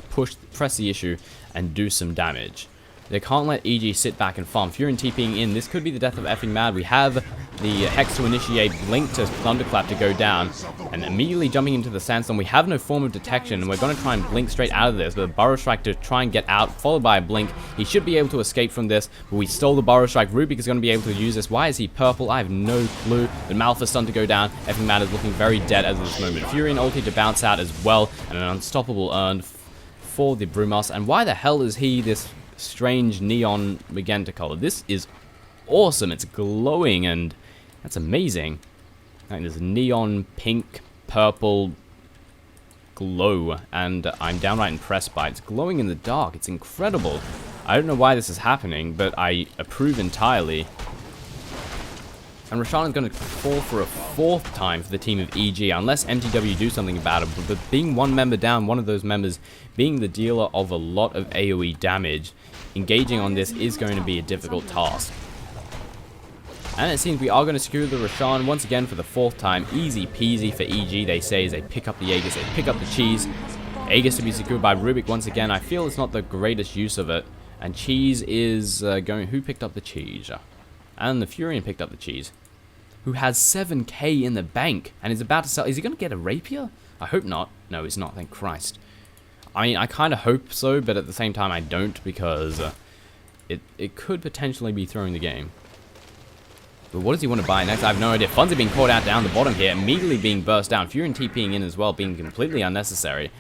press the issue and do some damage. They can't let EG sit back and farm. Fury TPing in. This could be the death of effing Mad. We have the Hex to initiate, Blink to Thunderclap to go down, and immediately jumping into the Sandstorm. We have no form of detection, and we're going to try and Blink straight out of this, but a Burrow Strike to try and get out, followed by a Blink. He should be able to escape from this, but we stole the Burrow Strike. Rubik is going to be able to use this. Why is he purple? I have no clue. The Malphite stun to go down. Effing Mad is looking very dead as of this moment. Fury and ulti to bounce out as well, and an unstoppable earned for the Brumos. And why the hell is he this strange neon magenta color? This is awesome. It's glowing, and that's amazing. Like this neon pink, purple glow, and I'm downright impressed by it. It's glowing in the dark. It's incredible. I don't know why this is happening, but I approve entirely. And Roshan is going to fall for a 4th time for the team of EG, unless mTw do something about it. But being one member down, one of those members being the dealer of a lot of AoE damage, engaging on this is going to be a difficult task. And it seems we are going to secure the Roshan once again for the 4th time. Easy peasy for EG, they say, as they pick up the Aegis, they pick up the Cheese. Aegis to be secured by Rubik once again. I feel it's not the greatest use of it. And Cheese is going... Who picked up the Cheese? And the Furion picked up the Cheese. Who has 7k in the bank and is about to sell... Is he going to get a Rapier? I hope not. No, he's not, thank Christ. I mean, I kind of hope so, but at the same time I don't, because it could potentially be throwing the game. But what does he want to buy next? I have no idea. Funds are being caught out down the bottom here, immediately being burst down. Fury and TPing in as well, being completely unnecessary.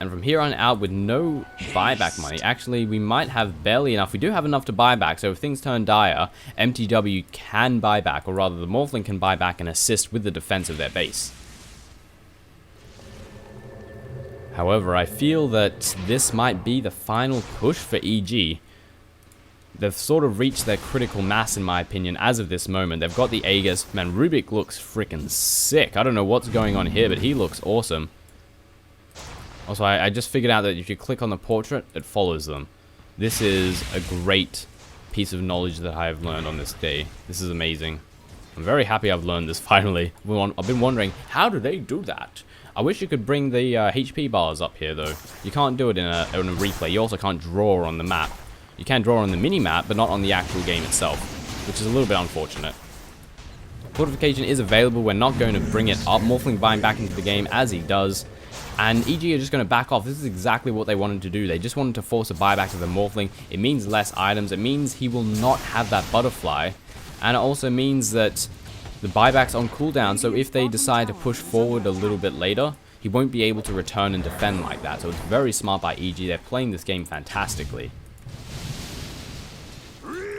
And from here on out, with no buyback money, actually, we might have barely enough. We do have enough to buy back, so if things turn dire, mTw can buy back, or rather, the Morphling can buy back and assist with the defense of their base. However, I feel that this might be the final push for EG. They've sort of reached their critical mass, in my opinion, as of this moment. They've got the Aegis. Man, Rubik looks freaking sick. I don't know what's going on here, but he looks awesome. Also, I just figured out that if you click on the portrait, it follows them. This is a great piece of knowledge that I have learned on this day. This is amazing. I'm very happy I've learned this finally. I've been wondering, how do they do that? I wish you could bring the HP bars up here, though. You can't do it in a replay. You also can't draw on the map. You can draw on the mini-map, but not on the actual game itself, which is a little bit unfortunate. Fortification is available. We're not going to bring it up. Morphling buying back into the game as he does. And EG are just going to back off. This is exactly what they wanted to do. They just wanted to force a buyback to the Morphling. It means less items. It means he will not have that butterfly. And it also means that the buyback's on cooldown. So if they decide to push forward a little bit later, he won't be able to return and defend like that. So it's very smart by EG. They're playing this game fantastically.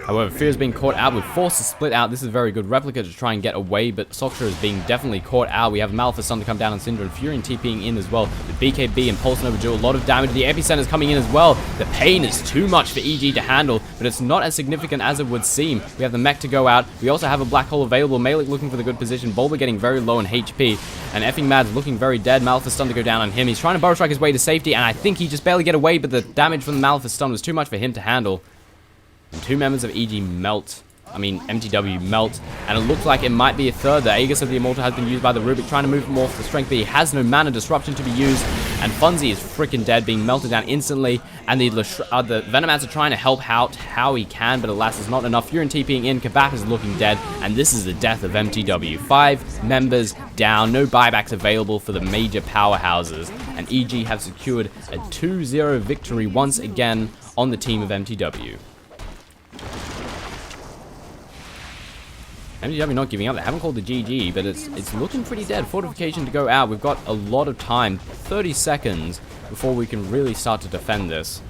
However, Fear is being caught out with Force to split out. This is very good. Replica to try and get away, but Soksha is being definitely caught out. We have Malphite Sun to come down on Syndra, and Fury and TPing in as well. The BKB and Pulse Nova do a lot of damage. The Epicenter is coming in as well. The pain is too much for EG to handle, but it's not as significant as it would seem. We have the mech to go out. We also have a Black Hole available. Malik looking for the good position. Bulba getting very low in HP, and effing Mad's looking very dead. Malphite Stun to go down on him. He's trying to Burrow Strike his way to safety, and I think he just barely get away, but the damage from the Malphite Stun was too much for him to handle. And 2 members of EG melt. mTw melt. And it looks like it might be a third. The Aegis of the Immortal has been used by the Rubik, trying to move him off the strength, but he has no mana disruption to be used. And Funzy is freaking dead, being melted down instantly. And the Venomats are trying to help out how he can, but alas, it's not enough. Fury and TPing in. Kabak is looking dead. And this is the death of mTw. 5 members down. No buybacks available for the major powerhouses. And EG have secured a 2-0 victory once again on the team of mTw. mTw not giving up. They haven't called the GG, but it's looking pretty dead. Fortification to go out. We've got a lot of time, 30 seconds, before we can really start to defend this.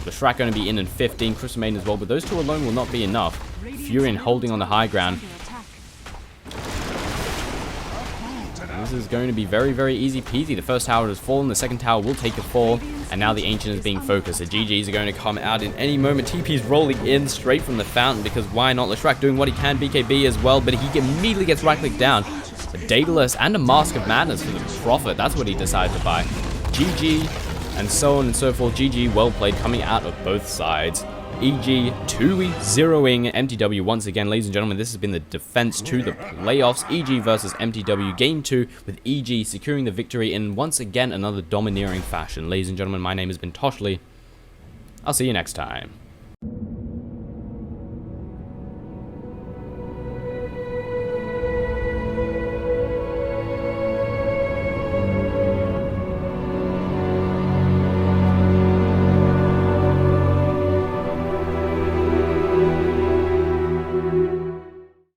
The Shrek going to be in 15, Crystal Maiden as well, but those 2 alone will not be enough. Furion holding on the high ground. This is going to be very, very easy peasy. The first tower has fallen, the second tower will take a fall, and now the Ancient is being focused. The GGs are going to come out in any moment. TP is rolling in straight from the fountain, because why not? Leshrac doing what he can, BKB as well, but he immediately gets right-clicked down. A Daedalus and a Mask of Madness for the Prophet. That's what he decided to buy. GG, and so on and so forth. GG, well played, coming out of both sides. EG 2-0ing mTw once again. Ladies and gentlemen, this has been the defense to the playoffs. EG versus mTw Game 2, with EG securing the victory in once again another domineering fashion. Ladies and gentlemen, my name has been Toshley. I'll see you next time.